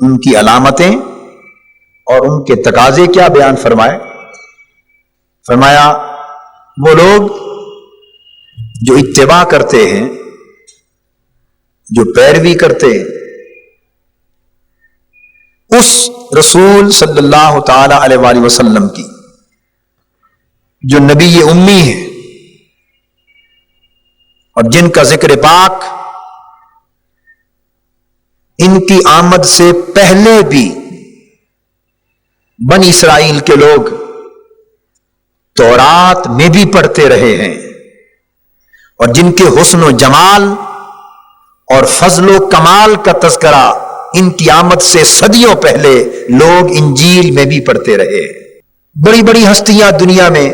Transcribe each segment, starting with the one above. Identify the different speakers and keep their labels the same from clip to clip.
Speaker 1: ان کی علامتیں اور ان کے تقاضے کیا بیان فرمائے؟ فرمایا وہ لوگ جو اتباع کرتے ہیں، جو پیروی کرتے ہیں اس رسول صلی اللہ تعالی علیہ وآلہ وسلم کی، جو نبی امی ہے اور جن کا ذکر پاک ان کی آمد سے پہلے بھی بنی اسرائیل کے لوگ تورات میں بھی پڑھتے رہے ہیں، اور جن کے حسن و جمال اور فضل و کمال کا تذکرہ ان کی آمد سے صدیوں پہلے لوگ انجیل میں بھی پڑھتے رہے۔ بڑی بڑی ہستیاں دنیا میں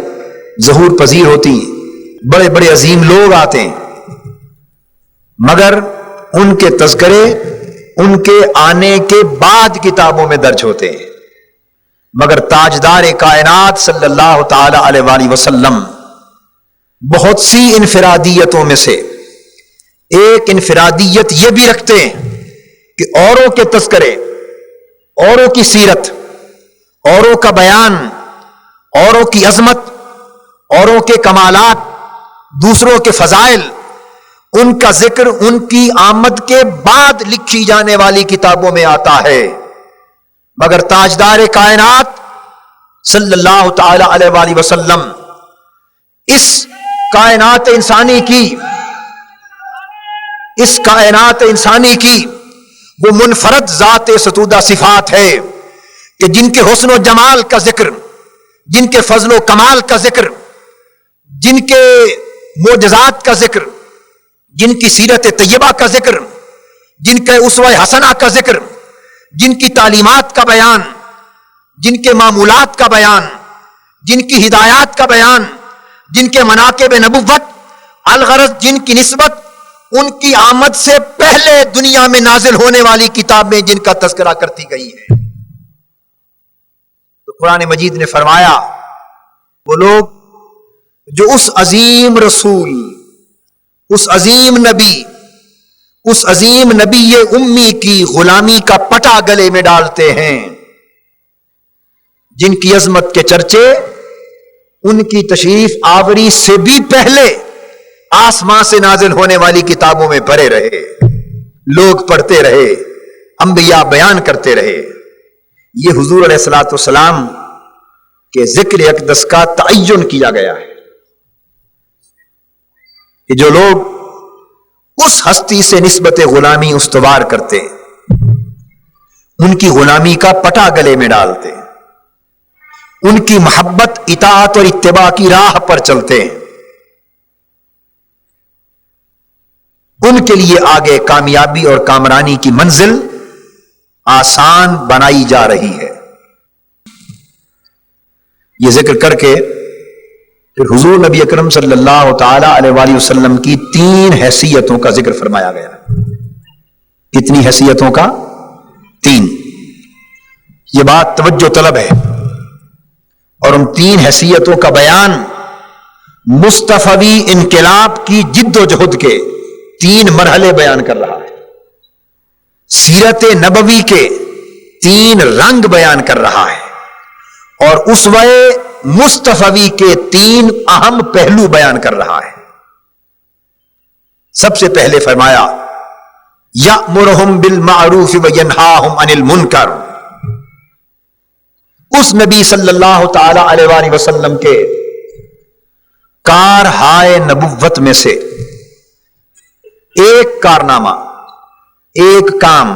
Speaker 1: ظہور پذیر ہوتی ہیں، بڑے بڑے عظیم لوگ آتے ہیں، مگر ان کے تذکرے ان کے آنے کے بعد کتابوں میں درج ہوتے ہیں۔ مگر تاجدار کائنات صلی اللہ تعالی علیہ وآلہ وسلم بہت سی انفرادیتوں میں سے ایک انفرادیت یہ بھی رکھتے ہیں کہ اوروں کے تذکرے، اوروں کی سیرت، اوروں کا بیان، اوروں کی عظمت، اوروں کے کمالات، دوسروں کے فضائل، ان کا ذکر ان کی آمد کے بعد لکھی جانے والی کتابوں میں آتا ہے۔ مگر تاجدار کائنات صلی اللہ تعالی علیہ وآلہ وسلم اس کائنات انسانی کی وہ منفرد ذات ستودہ صفات ہے کہ جن کے حسن و جمال کا ذکر، جن کے فضل و کمال کا ذکر، جن کے معجزات کا ذکر، جن کی سیرت طیبہ کا ذکر، جن کے اسوہ حسنہ کا ذکر، جن کی تعلیمات کا بیان، جن کے معمولات کا بیان، جن کی ہدایات کا بیان، جن کے مناقب نبوت، الغرض جن کی نسبت ان کی آمد سے پہلے دنیا میں نازل ہونے والی کتاب میں جن کا تذکرہ کرتی گئی ہے۔ تو قرآن مجید نے فرمایا وہ لوگ جو اس عظیم رسول، اس عظیم نبی، اس عظیم نبی امی کی غلامی کا پٹا گلے میں ڈالتے ہیں، جن کی عظمت کے چرچے ان کی تشریف آوری سے بھی پہلے آسمان سے نازل ہونے والی کتابوں میں پڑھے رہے، لوگ پڑھتے رہے، انبیاء بیان کرتے رہے۔ یہ حضور علیہ الصلوۃ والسلام کے ذکر اقدس کا تعین کیا گیا ہے کہ جو لوگ اس ہستی سے نسبت غلامی استوار کرتے ان کی غلامی کا پٹا گلے میں ڈالتے، ان کی محبت، اطاعت اور اتباع کی راہ پر چلتے ہیں، ان کے لیے آگے کامیابی اور کامرانی کی منزل آسان بنائی جا رہی ہے۔ یہ ذکر کر کے پھر حضور نبی اکرم صلی اللہ تعالی علیہ وآلہ وسلم کی 3 حیثیتوں کا ذکر فرمایا گیا۔ کتنی حیثیتوں کا؟ 3۔ یہ بات توجہ طلب ہے، اور ان 3 حیثیتوں کا بیان مصطفوی انقلاب کی جد و جہد کے 3 مرحلے بیان کر رہا ہے، سیرت نبوی کے 3 رنگ بیان کر رہا ہے، اور اسوہ مصطفوی کے 3 اہم پہلو بیان کر رہا ہے۔ سب سے پہلے فرمایا یأمرہم بالمعروف وینہاہم عن المنکر۔ اس نبی صلی اللہ تعالی علیہ وآلہ وسلم کے کارہائے نبوت میں سے ایک کارنامہ، ایک کام،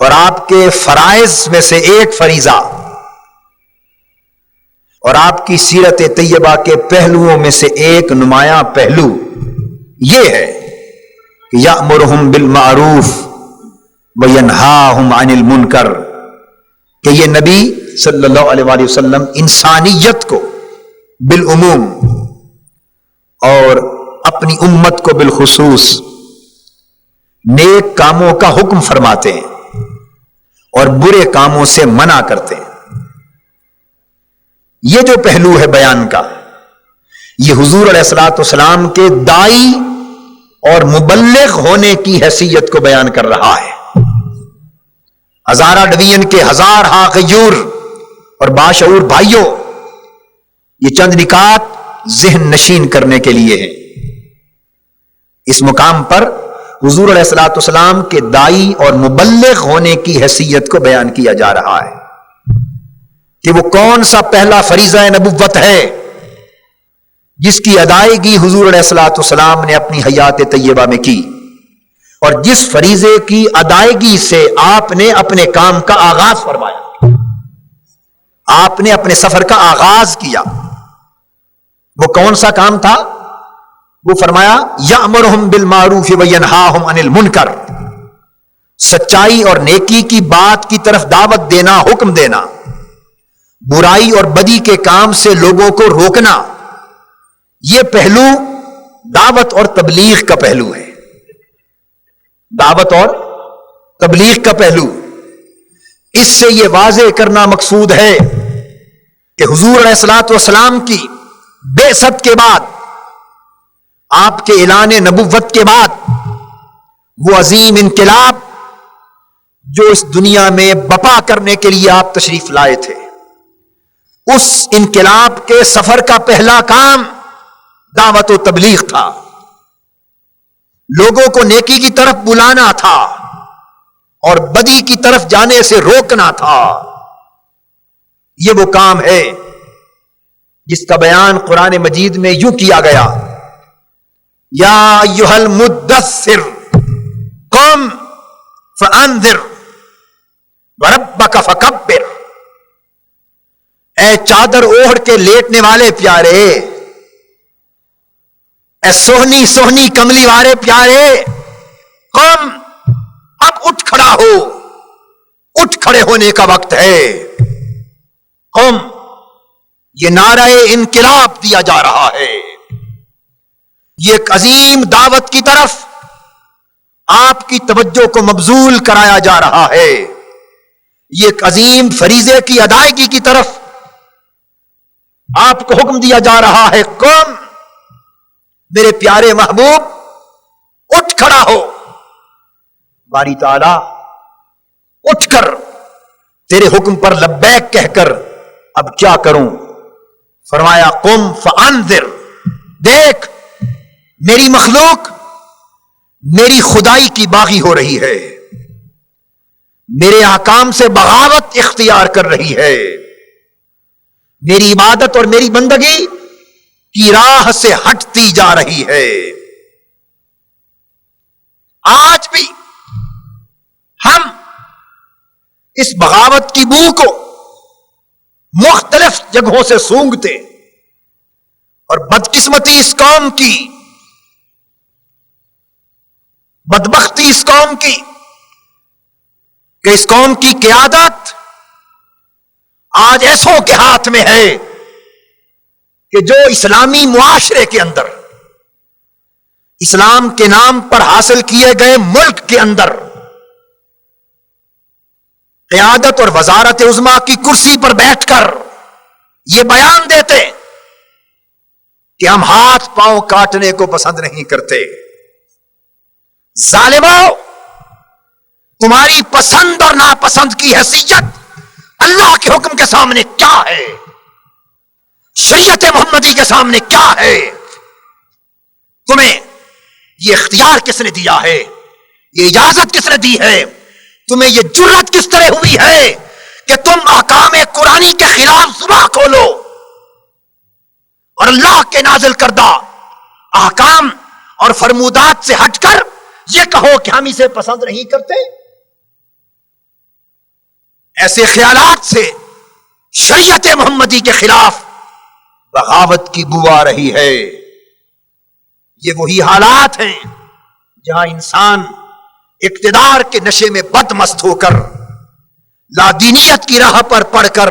Speaker 1: اور آپ کے فرائض میں سے ایک فریضہ، اور آپ کی سیرت طیبہ کے پہلوؤں میں سے ایک نمایاں پہلو یہ ہے کہ یأمرہم بالمعروف وینہاہم عن المنکر، کہ یہ نبی صلی اللہ علیہ وآلہ وسلم انسانیت کو بالعموم اور اپنی امت کو بالخصوص نیک کاموں کا حکم فرماتے ہیں اور برے کاموں سے منع کرتے ہیں۔ یہ جو پہلو ہے بیان کا، یہ حضور علیہ الصلوۃ والسلام کے داعی اور مبلغ ہونے کی حیثیت کو بیان کر رہا ہے۔ ہزارہ ڈویژن کے ہزار ہا غیور اور باشعور بھائیوں، یہ چند نکات ذہن نشین کرنے کے لیے ہیں۔ اس مقام پر حضور علیہ الصلوۃ والسلام کے داعی اور مبلغ ہونے کی حیثیت کو بیان کیا جا رہا ہے کہ وہ کون سا پہلا فریضہ نبوت ہے جس کی ادائیگی حضور علیہ الصلوۃ والسلام نے اپنی حیات طیبہ میں کی، اور جس فریضے کی ادائیگی سے آپ نے اپنے کام کا آغاز فرمایا، آپ نے اپنے سفر کا آغاز کیا۔ وہ کون سا کام تھا؟ وہ فرمایا یأمرہم بالمعروف وینہاہم عن المنکر، سچائی اور نیکی کی بات کی طرف دعوت دینا، حکم دینا، برائی اور بدی کے کام سے لوگوں کو روکنا، یہ پہلو دعوت اور تبلیغ کا پہلو ہے۔ دعوت اور تبلیغ کا پہلو، اس سے یہ واضح کرنا مقصود ہے کہ حضور علیہ الصلوۃ والسلام کی بعثت کے بعد، آپ کے اعلان نبوت کے بعد، وہ عظیم انقلاب جو اس دنیا میں بپا کرنے کے لیے آپ تشریف لائے تھے، اس انقلاب کے سفر کا پہلا کام دعوت و تبلیغ تھا، لوگوں کو نیکی کی طرف بلانا تھا اور بدی کی طرف جانے سے روکنا تھا۔ یہ وہ کام ہے جس کا بیان قرآن مجید میں یوں کیا گیا، یا ایھا المدثر قم فانذر وربک فکبر، اے چادر اوڑھ کے لیٹنے والے پیارے، اے سوہنی سوہنی کملی والے پیارے، قم، اب اٹھ کھڑا ہو، اٹھ کھڑے ہونے کا وقت ہے۔ قم، یہ نعرہ انقلاب دیا جا رہا ہے، یہ ایک عظیم دعوت کی طرف آپ کی توجہ کو مبذول کرایا جا رہا ہے، یہ ایک عظیم فریضے کی ادائیگی کی طرف آپ کو حکم دیا جا رہا ہے۔ قم، میرے پیارے محبوب، اٹھ کھڑا ہو۔ باری تعالی اٹھ کر تیرے حکم پر لبیک کہہ کر اب کیا کروں؟ فرمایا قم فانذر، دیکھ میری مخلوق میری خدائی کی باغی ہو رہی ہے، میرے احکام سے بغاوت اختیار کر رہی ہے، میری عبادت اور میری بندگی کی راہ سے ہٹتی جا رہی ہے۔ آج بھی ہم اس بغاوت کی بو کو مختلف جگہوں سے سونگھتے، اور بدقسمتی اس قوم کی، بدبختی اس قوم کی کہ اس قوم کی قیادت آج ایسوں کے ہاتھ میں ہے کہ جو اسلامی معاشرے کے اندر، اسلام کے نام پر حاصل کیے گئے ملک کے اندر قیادت اور وزارت عظمیٰ کی کرسی پر بیٹھ کر یہ بیان دیتے کہ ہم ہاتھ پاؤں کاٹنے کو پسند نہیں کرتے۔ ظالموں، تمہاری پسند اور ناپسند کی حیثیت اللہ کے حکم کے سامنے کیا ہے؟ شریعت محمدی کے سامنے کیا ہے؟ تمہیں یہ اختیار کس نے دیا ہے؟ یہ اجازت کس نے دی ہے؟ تمہیں یہ جرت کس طرح ہوئی ہے کہ تم احکام قرآنی کے خلاف زبان کھولو اور اللہ کے نازل کردہ احکام اور فرمودات سے ہٹ کر یہ کہو کہ ہم اسے پسند نہیں کرتے؟ ایسے خیالات سے شریعت محمدی کے خلاف بغاوت کی بو آ رہی ہے۔ یہ وہی حالات ہیں جہاں انسان اقتدار کے نشے میں بد مست ہو کر لادینیت کی راہ پر پڑ کر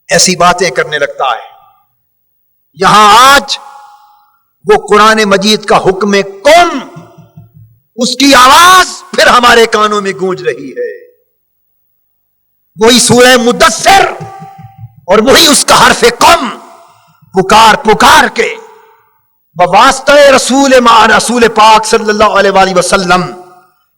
Speaker 1: ایسی باتیں کرنے لگتا ہے۔ یہاں آج وہ قرآن مجید کا حکم قم، اس کی آواز پھر ہمارے کانوں میں گونج رہی ہے، وہی سورہ مدثر اور وہی اس کا حرف قم پکار پکار کے بواسطہ رسول پاک صلی اللہ علیہ وآلہ وسلم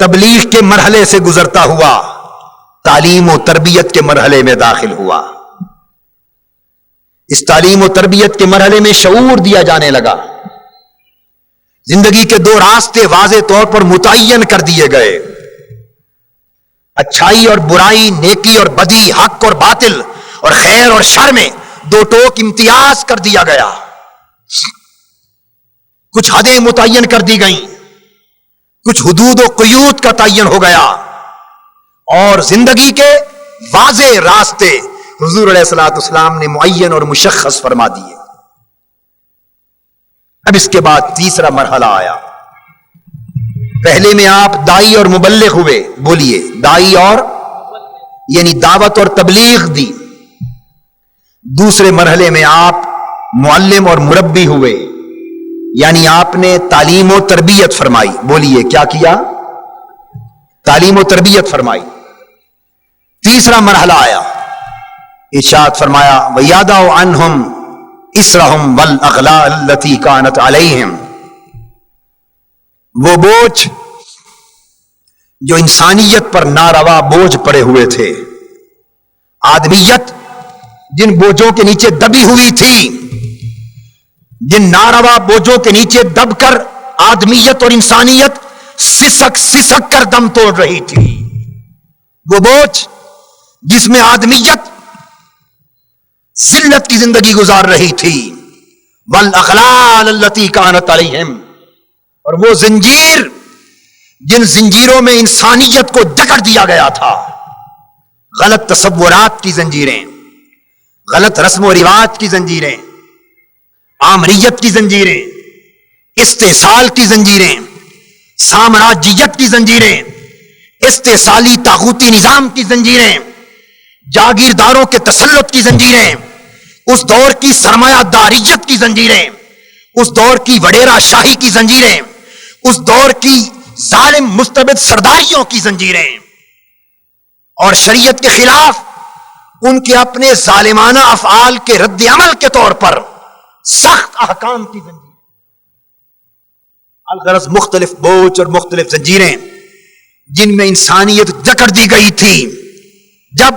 Speaker 1: تبلیغ کے مرحلے سے گزرتا ہوا تعلیم و تربیت کے مرحلے میں داخل ہوا. اس تعلیم و تربیت کے مرحلے میں شعور دیا جانے لگا. زندگی کے دو راستے واضح طور پر متعین کر دیے گئے. اچھائی اور برائی، نیکی اور بدی، حق اور باطل اور خیر اور شر میں دو ٹوک امتیاز کر دیا گیا. کچھ حدیں متعین کر دی گئیں، کچھ حدود و قیود کا تعین ہو گیا، اور زندگی کے واضح راستے حضور علیہ الصلوۃ والسلام نے معین اور مشخص فرما دیے. اب اس کے بعد تیسرا مرحلہ آیا. پہلے میں آپ دائی اور مبلغ ہوئے. بولیے، دائی اور یعنی دعوت اور تبلیغ دی. دوسرے مرحلے میں آپ معلم اور مربی ہوئے، یعنی آپ نے تعلیم و تربیت فرمائی. بولیے، کیا کیا؟ تعلیم و تربیت فرمائی. تیسرا مرحلہ آیا. ارشاد فرمایا وَيَدَعُ عَنْهُمْ إِصْرَهُمْ وَالْأَغْلَالَ الَّتِي كَانَتْ عَلَيْهِمْ. وہ بوجھ جو انسانیت پر ناروا بوجھ پڑے ہوئے تھے، آدمیت جن بوجھوں کے نیچے دبی ہوئی تھی، جن ناروا بوجھوں کے نیچے دب کر آدمیت اور انسانیت سسک سسک کر دم توڑ رہی تھی، وہ بوجھ جس میں آدمیت ذلت کی زندگی گزار رہی تھی، والاغلال التي كانت عليهم، اور وہ زنجیر جن زنجیروں میں انسانیت کو جکڑ دیا گیا تھا، غلط تصورات کی زنجیریں، غلط رسم و رواج کی زنجیریں، آمریت کی زنجیریں، استحصال کی زنجیریں، سامراجیت کی زنجیریں، استحصالی طاغوتی نظام کی زنجیریں، جاگیرداروں کے تسلط کی زنجیریں، اس دور کی سرمایہ داریت کی زنجیریں، اس دور کی وڈیرا شاہی کی زنجیریں، اس دور کی ظالم مستبد سرداریوں کی زنجیریں، اور شریعت کے خلاف ان کے اپنے ظالمانہ افعال کے رد عمل کے طور پر سخت احکام کی زنجیریں. الغرض مختلف بوجھ اور مختلف زنجیریں جن میں انسانیت جکڑ دی گئی تھی. جب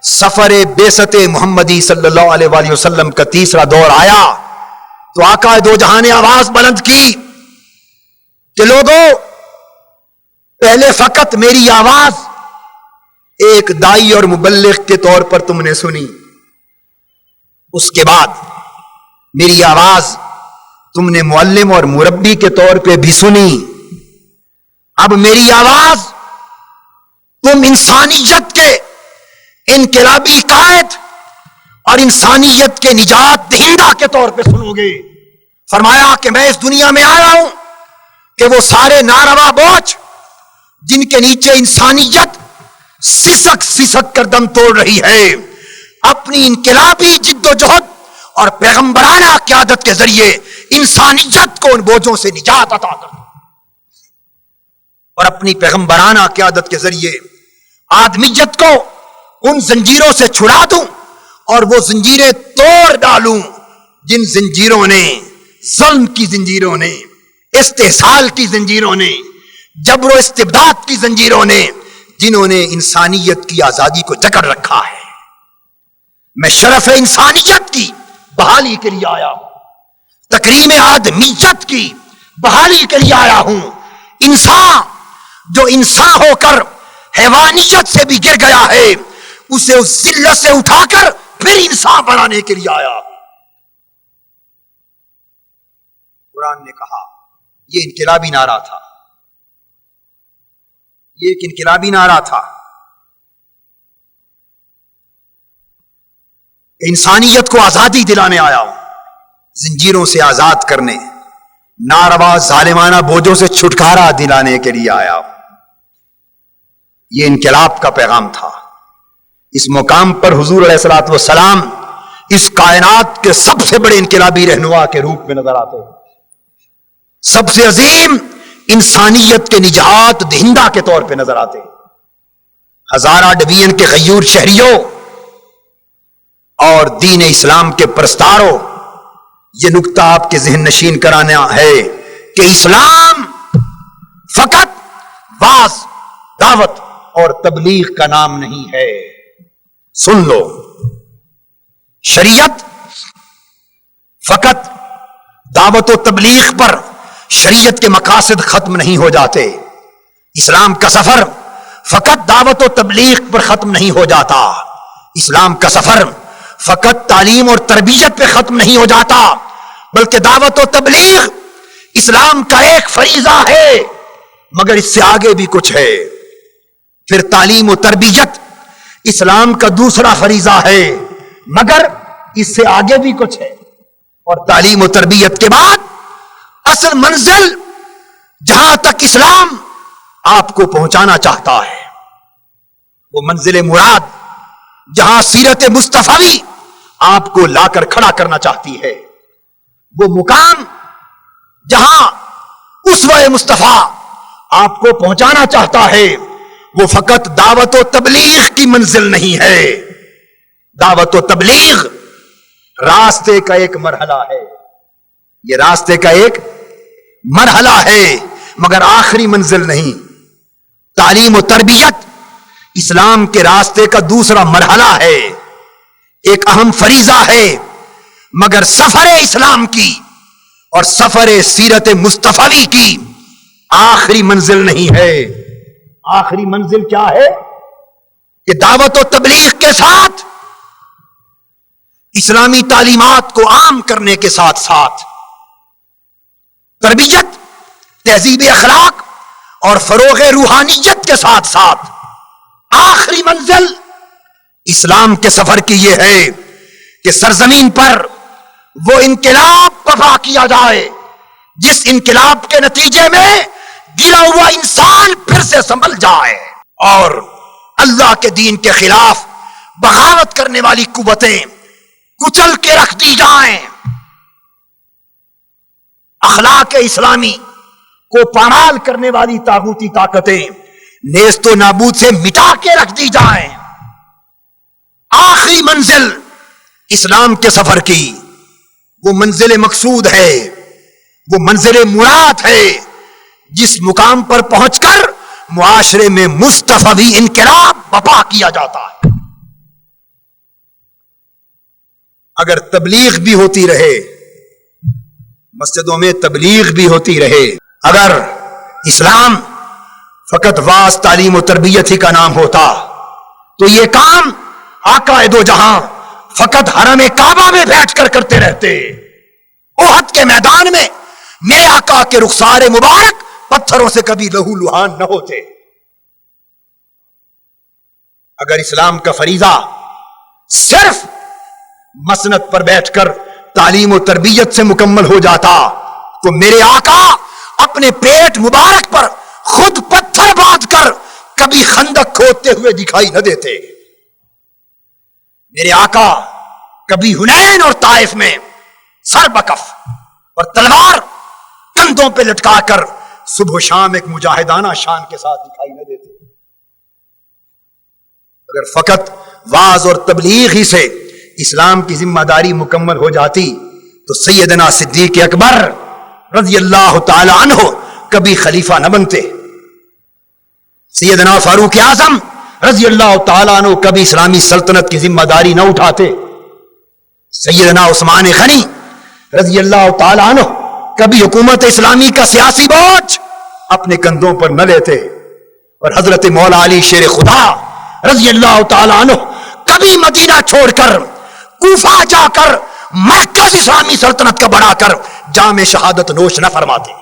Speaker 1: سفر بعثت محمدی صلی اللہ علیہ وآلہ وسلم کا تیسرا دور آیا تو آقا دو جہاں نے آواز بلند کی کہ لوگوں، پہلے فقط میری آواز ایک دائی اور مبلغ کے طور پر تم نے سنی، اس کے بعد میری آواز تم نے معلم اور مربی کے طور پہ بھی سنی. اب میری آواز تم انسانیت کے انقلابی قائد اور انسانیت کے نجات دہندہ کے طور پہ سنو گے. فرمایا کہ میں اس دنیا میں آیا ہوں کہ وہ سارے ناروا بوجھ جن کے نیچے انسانیت سسک سسک کر دم توڑ رہی ہے، اپنی انقلابی جد و جہد اور پیغمبرانہ قیادت کے ذریعے انسانیت کو ان بوجھوں سے نجات عطا کر دوں، اور اپنی پیغمبرانہ قیادت کے ذریعے آدمیت کو ان زنجیروں سے چھڑا دوں اور وہ زنجیریں توڑ ڈالوں جن زنجیروں نے، ظلم کی زنجیروں نے، استحصال کی زنجیروں نے، جبر و استبداد کی زنجیروں نے، جنہوں نے انسانیت کی آزادی کو جکڑ رکھا ہے. میں شرف انسانیت کی بحالی کے لیے آیا ہوں، تکریم آدمیت کی بحالی کے لیے آیا ہوں. انسان جو انسان ہو کر حیوانیت سے بھی گر گیا ہے، اسے اس ذلت سے اٹھا کر پھر انسان بنانے کے لیے آیا. قرآن نے کہا یہ انقلابی نعرہ تھا، یہ ایک انقلابی نعرہ تھا. انسانیت کو آزادی دلانے آیا ہوں، زنجیروں سے آزاد کرنے، ناروا ظالمانہ بوجھوں سے چھٹکارا دلانے کے لیے آیا ہوں. یہ انقلاب کا پیغام تھا. اس مقام پر حضور علیہ الصلوۃ والسلام اس کائنات کے سب سے بڑے انقلابی رہنما کے روپ میں نظر آتے ہیں، سب سے عظیم انسانیت کے نجات دہندہ کے طور پہ نظر آتے ہیں. ہزارہ ڈویژن کے غیور شہریوں اور دین اسلام کے پرستاروں، یہ نکتہ آپ کے ذہن نشین کرانا ہے کہ اسلام فقط واز دعوت اور تبلیغ کا نام نہیں ہے. سن لو، شریعت فقط دعوت و تبلیغ پر شریعت کے مقاصد ختم نہیں ہو جاتے. اسلام کا سفر فقط دعوت و تبلیغ پر ختم نہیں ہو جاتا. اسلام کا سفر فقط تعلیم اور تربیت پہ ختم نہیں ہو جاتا، بلکہ دعوت و تبلیغ اسلام کا ایک فریضہ ہے، مگر اس سے آگے بھی کچھ ہے. پھر تعلیم و تربیت اسلام کا دوسرا فریضہ ہے، مگر اس سے آگے بھی کچھ ہے. اور تعلیم و تربیت کے بعد اصل منزل جہاں تک اسلام آپ کو پہنچانا چاہتا ہے، وہ منزل مراد جہاں سیرت مصطفی آپ کو لا کر کھڑا کرنا چاہتی ہے، وہ مقام جہاں اسوہ مصطفیٰ آپ کو پہنچانا چاہتا ہے، وہ فقط دعوت و تبلیغ کی منزل نہیں ہے. دعوت و تبلیغ راستے کا ایک مرحلہ ہے، یہ راستے کا ایک مرحلہ ہے، مگر آخری منزل نہیں. تعلیم و تربیت اسلام کے راستے کا دوسرا مرحلہ ہے، ایک اہم فریضہ ہے، مگر سفر اسلام کی اور سفر سیرت مصطفی کی آخری منزل نہیں ہے. آخری منزل کیا ہے؟ کہ دعوت و تبلیغ کے ساتھ اسلامی تعلیمات کو عام کرنے کے ساتھ ساتھ تربیت، تہذیب اخلاق اور فروغ روحانیت کے ساتھ ساتھ آخری منزل اسلام کے سفر کی یہ ہے کہ سرزمین پر وہ انقلاب برپا کیا جائے جس انقلاب کے نتیجے میں گرا ہوا انسان پھر سے سنبھل جائے اور اللہ کے دین کے خلاف بغاوت کرنے والی قوتیں کچل کے رکھ دی جائیں، اخلاق اسلامی کو پامال کرنے والی طاغوتی طاقتیں نیست و نابود سے مٹا کے رکھ دی جائیں. آخری منزل اسلام کے سفر کی وہ منزل مقصود ہے، وہ منزل مراد ہے جس مقام پر پہنچ کر معاشرے میں مصطفی انقلاب برپا کیا جاتا ہے. اگر تبلیغ بھی ہوتی رہے، مسجدوں میں تبلیغ بھی ہوتی رہے، اگر اسلام فقط واعظ تعلیم و تربیت ہی کا نام ہوتا تو یہ کام آقا دو جہاں فقط حرم کعبہ میں بیٹھ کر کرتے رہتے. احد کے میدان میں میرے آقا کے رخسار مبارک پتھروں سے کبھی لہو لہان نہ ہوتے. اگر اسلام کا فریضہ صرف مسند پر بیٹھ کر تعلیم و تربیت سے مکمل ہو جاتا تو میرے آقا اپنے پیٹ مبارک پر خود پتھر باندھ کر کبھی خندق کھودتے ہوئے دکھائی نہ دیتے. میرے آقا کبھی حنین اور طائف میں سر بکف اور تلوار کندھوں پہ لٹکا کر صبح و شام ایک مجاہدانہ شان کے ساتھ دکھائی نہ دیتے. اگر فقط واعظ اور تبلیغ ہی سے اسلام کی ذمہ داری مکمل ہو جاتی تو سیدنا صدیق اکبر رضی اللہ تعالی عنہ کبھی خلیفہ نہ بنتے. سیدنا فاروق اعظم رضی اللہ تعالی عنہ کبھی اسلامی سلطنت کی ذمہ داری نہ اٹھاتے. سیدنا عثمان غنی رضی اللہ تعالی عنہ کبھی حکومت اسلامی کا سیاسی بوجھ اپنے کندھوں پر نہ لیتے. اور حضرت مولا علی شیر خدا رضی اللہ تعالی عنہ کبھی مدینہ چھوڑ کر کوفہ جا کر مرکز اسلامی سلطنت کا بنا کر جام شہادت نوش نہ فرماتے.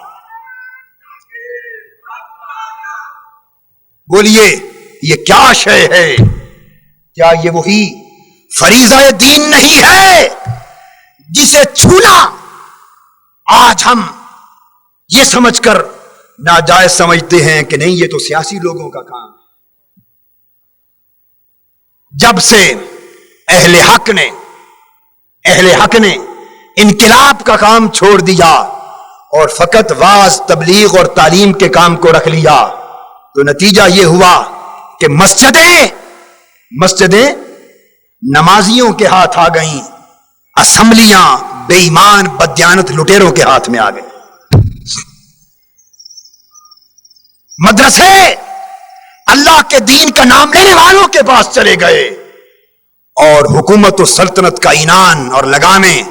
Speaker 1: بولیے یہ کیا شے ہے؟ کیا یہ وہی فریضہ دین نہیں ہے جسے چھونا آج ہم یہ سمجھ کر ناجائز سمجھتے ہیں کہ نہیں یہ تو سیاسی لوگوں کا کام ہے؟ جب سے اہل حق نے انقلاب کا کام چھوڑ دیا اور فقط واعظ تبلیغ اور تعلیم کے کام کو رکھ لیا تو نتیجہ یہ ہوا کہ مسجدیں نمازیوں کے ہاتھ آ گئیں، اسمبلیاں بے ایمان بدیانت لٹیروں کے ہاتھ میں آ گئیں. مدرسے اللہ کے دین کا نام لینے والوں کے پاس چلے گئے، اور حکومت و سلطنت کا انعام اور لگامیں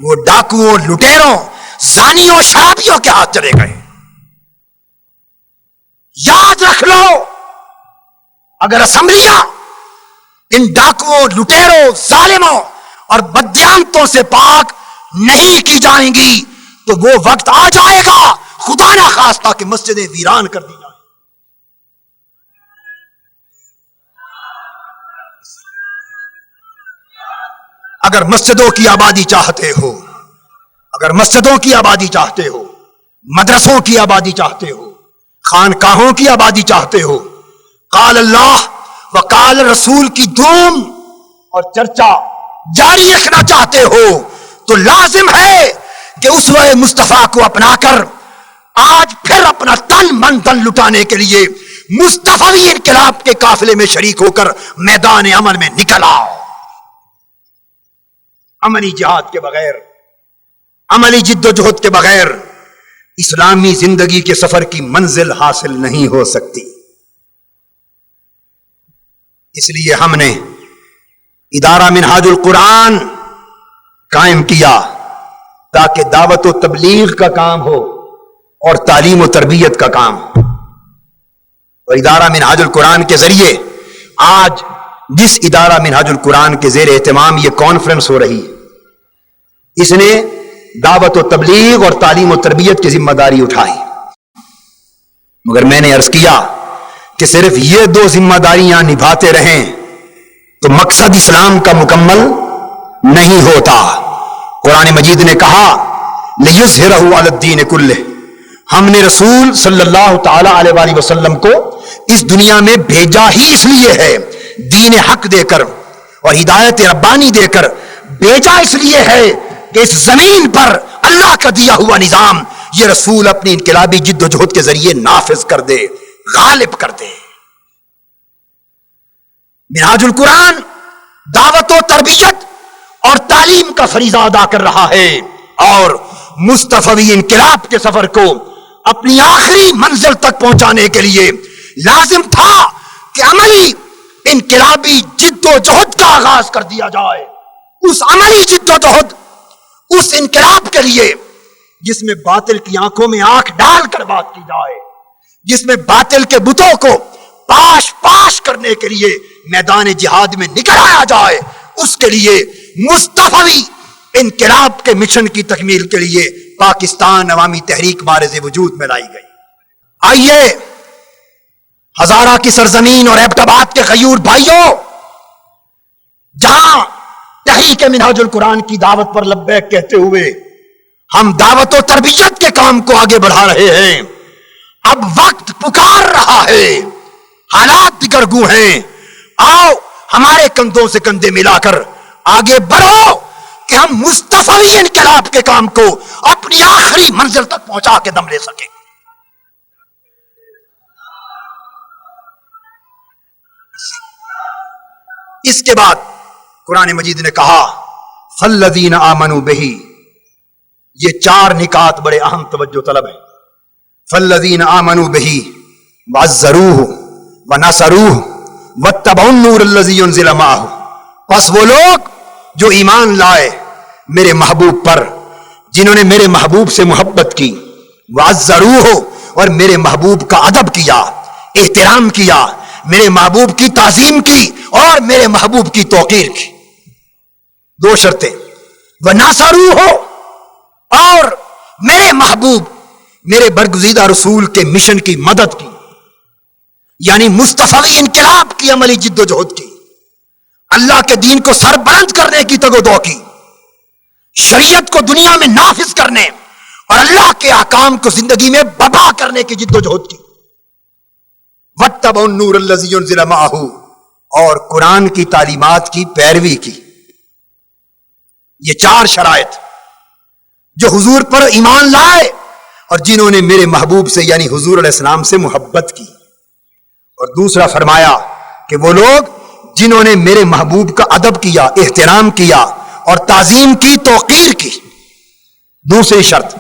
Speaker 1: وہ ڈاکوؤں، لٹیروں، زانیوں، شرابیوں کے ہاتھ چلے گئے۔ یاد رکھ لو، اگر اسمبلیاں ان ڈاکوؤں، لٹیروں، ظالموں اور بددیانتوں سے پاک نہیں کی جائیں گی تو وہ وقت آ جائے گا خدا نہ خواستہ کہ مسجدیں ویران کر دی جائیں۔ اگر مسجدوں کی آبادی چاہتے ہو، اگر مسجدوں کی آبادی چاہتے ہو، مدرسوں کی آبادی چاہتے ہو، خانقاہوں کی آبادی چاہتے ہو، قال اللہ وقال رسول کی دھوم اور چرچا جاری رکھنا چاہتے ہو تو لازم ہے کہ اسوہ مصطفیٰ کو اپنا کر آج پھر اپنا تن من دن لٹانے کے لیے مصطفی انقلاب کے قافلے میں شریک ہو کر میدان عمل میں نکل آؤ۔ عملی جہاد کے بغیر، عملی جد و جہد کے بغیر اسلامی زندگی کے سفر کی منزل حاصل نہیں ہو سکتی۔ اس لیے ہم نے ادارہ منہاج القرآن قائم کیا تاکہ دعوت و تبلیغ کا کام ہو اور تعلیم و تربیت کا کام ہو۔ اور ادارہ منہاج القرآن کے ذریعے آج جس ادارہ منہاج القرآن کے زیر اہتمام یہ کانفرنس ہو رہی ہے، اس نے دعوت و تبلیغ اور تعلیم و تربیت کی ذمہ داری اٹھائی، مگر میں نے عرض کیا کہ صرف یہ دو ذمہ داریاں نبھاتے رہیں تو مقصد اسلام کا مکمل نہیں ہوتا۔ قرآن مجید نے کہا لِيُظْهِرَهُ عَلَى الدِّينِ كُلِّهِ، ہم نے رسول صلی اللہ تعالی علیہ وآلہ وسلم کو اس دنیا میں بھیجا ہی اس لیے ہے، دین حق دے کر اور ہدایت ربانی دے کر بھیجا اس لیے ہے کہ اس زمین پر اللہ کا دیا ہوا نظام یہ رسول اپنی انقلابی جد و جہد کے ذریعے نافذ کر دے، غالب کر دے۔ منہاج القرآن دعوت و تربیت اور تعلیم کا فریضہ ادا کر رہا ہے، اور مصطفی انقلاب کے سفر کو اپنی آخری منزل تک پہنچانے کے لیے لازم تھا کہ عملی انقلابی جد و جہد کا آغاز کر دیا جائے۔ اس عملی جد و جہد، اس انقلاب کے لیے جس میں باطل کی آنکھوں میں آنکھ ڈال کر بات کی جائے، جس میں باطل کے بتوں کو پاش پاش کرنے کے لیے میدان جہاد میں نکل آیا جائے، اس کے لیے مصطفی انقلاب کے مشن کی تکمیل کے لیے پاکستان عوامی تحریک بارز وجود میں لائی گئی۔ آئیے ہزارہ کی سرزمین اور ایبٹ آباد کے غیور بھائیوں، جہاں تحریک منہاج القرآن کی دعوت پر لبیک کہتے ہوئے ہم دعوت و تربیت کے کام کو آگے بڑھا رہے ہیں، اب وقت پکار رہا ہے، حالات دگرگوں ہیں، آؤ ہمارے کندھوں سے کندھے ملا کر آگے بڑھو کہ ہم مصطفی انقلاب کے کام کو اپنی آخری منزل تک پہنچا کے دم لے سکیں۔ اس کے بعد قرآن مجید نے کہا فَالَّذِينَ آمَنُوا بِهِ، یہ چار نکات بڑے اہم توجہ طلب ہیں۔ فَالَّذِينَ آمَنُوا بِهِ وَعَزَّرُوهُ وَنَصَرُوهُ وَاتَّبَعُوا النُّورَ الَّذِي أُنزِلَ مَعَهُ، پس وہ لوگ جو ایمان لائے میرے محبوب پر، جنہوں نے میرے محبوب سے محبت کی، وَعَزَّرُوهُ، اور میرے محبوب کا ادب کیا، احترام کیا، میرے محبوب کی تعظیم کی اور میرے محبوب کی توقیر کی۔ دو شرطیں، وَنَصَرُوهُ، اور میرے محبوب، میرے برگزیدہ رسول کے مشن کی مدد کی، یعنی مصطفی انقلاب کی عملی جد و جہد کی، اللہ کے دین کو سر بلند کرنے کی تگ و دو کی، شریعت کو دنیا میں نافذ کرنے اور اللہ کے احکام کو زندگی میں بپا کرنے کی جد و جہد کی۔ وَاتَّبَعُوا النُّورَ الَّذِي أُنزِلَ مَعَهُ، اور قرآن کی تعلیمات کی پیروی کی۔ یہ چار شرائط جو حضور پر ایمان لائے اور جنہوں نے میرے محبوب سے یعنی حضور علیہ السلام سے محبت کی، اور دوسرا فرمایا کہ وہ لوگ جنہوں نے میرے محبوب کا ادب کیا، احترام کیا اور تعظیم کی، توقیر کی۔ دوسری شرط،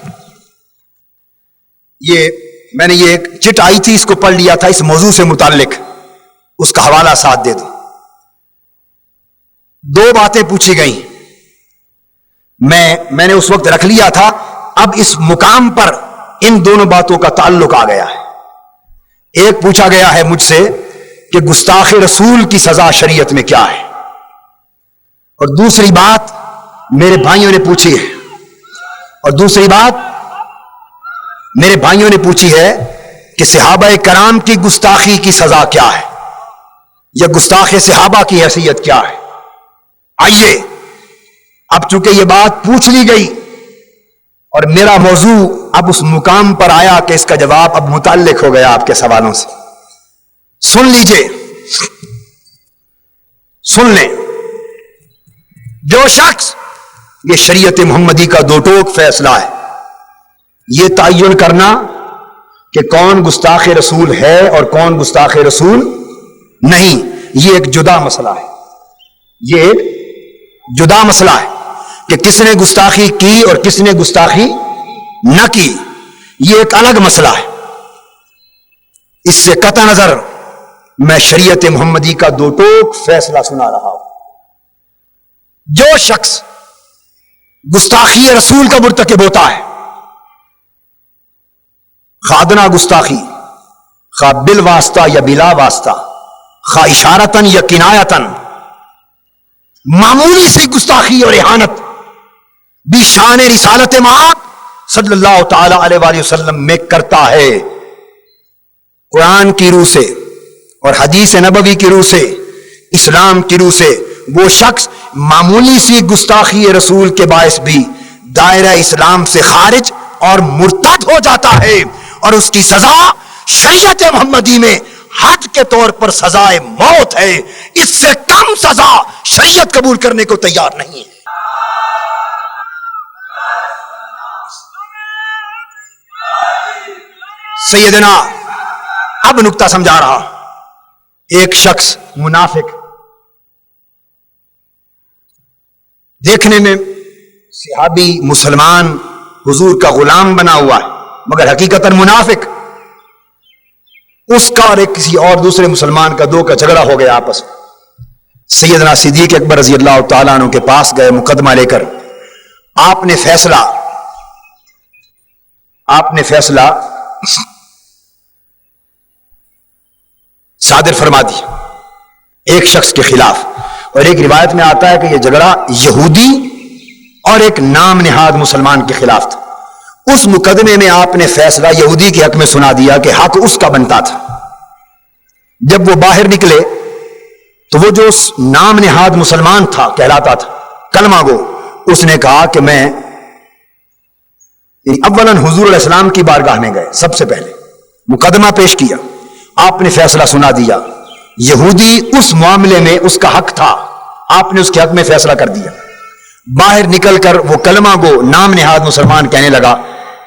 Speaker 1: یہ میں نے یہ ایک چٹ آئی تھی، اس کو پڑھ لیا تھا، اس موضوع سے متعلق اس کا حوالہ ساتھ دے دو. 2 باتیں پوچھی گئیں، میں نے اس وقت رکھ لیا تھا، اب اس مقام پر ان دونوں باتوں کا تعلق آ گیا ہے. ایک پوچھا گیا ہے مجھ سے کہ گستاخ رسول کی سزا شریعت میں کیا ہے، اور دوسری بات میرے بھائیوں نے پوچھی ہے، میرے بھائیوں نے پوچھی ہے کہ صحابہ کرام کی گستاخی کی سزا کیا ہے، یا گستاخ صحابہ کی حیثیت کیا ہے. آئیے، اب چونکہ یہ بات پوچھ لی گئی اور میرا موضوع اب اس مقام پر آیا کہ اس کا جواب اب متعلق ہو گیا آپ کے سوالوں سے. سن لیجئے، سن لیں. جو شخص، یہ شریعت محمدی کا 2 ٹوک فیصلہ ہے، یہ تعین کرنا کہ کون گستاخ رسول ہے اور کون گستاخ رسول نہیں، یہ ایک جدا مسئلہ ہے. یہ ایک جدا مسئلہ ہے کہ کس نے گستاخی کی اور کس نے گستاخی نہ کی، یہ ایک الگ مسئلہ ہے. اس سے قطع نظر میں شریعت محمدی کا 2 ٹوک فیصلہ سنا رہا ہوں. جو شخص گستاخی رسول کا مرتکب ہوتا ہے، خادنا گستاخی، خواہ بالواسطہ یا بلا واسطہ، خواہ اشارتن یا کنایتن، معمولی سی گستاخی اور اہانت بھی شان رسالت مآب صلی اللہ تعالی علیہ وآلہ وسلم میں کرتا ہے. قرآن کی روح سے اور حدیث نبوی کی روح سے، اسلام کی روح سے وہ شخص معمولی سی گستاخی رسول کے باعث بھی دائرہ اسلام سے خارج اور مرتد ہو جاتا ہے، اور اس کی سزا شریعت محمدی میں حد کے طور پر سزائے موت ہے. اس سے کم سزا شریعت قبول کرنے کو تیار نہیں ہے. سیدنا، اب نکتہ سمجھا رہا. ایک شخص منافق، دیکھنے میں صحابی مسلمان حضور کا غلام بنا ہوا ہے، مگر حقیقتاً منافق. اس کا اور ایک کسی اور دوسرے مسلمان کا 2 کا جھگڑا ہو گیا آپس میں. سیدنا صدیق اکبر رضی اللہ تعالیٰ عنہ کے پاس گئے مقدمہ لے کر. آپ نے فیصلہ صادر فرما دیا ایک شخص کے خلاف. اور ایک روایت میں آتا ہے کہ یہ جھگڑا یہودی اور ایک نام نہاد مسلمان کے خلاف تھا. اس مقدمے میں آپ نے فیصلہ یہودی کے حق میں سنا دیا کہ حق اس کا بنتا تھا. جب وہ باہر نکلے تو وہ جو نام نہاد مسلمان تھا، کہلاتا تھا، کلمہ گو، اس نے کہا کہ میں اولاً حضور علیہ السلام کی بارگاہ میں گئے، سب سے پہلے مقدمہ پیش کیا. آپ نے فیصلہ سنا دیا. یہودی اس معاملے میں اس کا حق تھا، آپ نے اس کے حق میں فیصلہ کر دیا. باہر نکل کر وہ کلمہ گو نام نہاد مسلمان کہنے لگا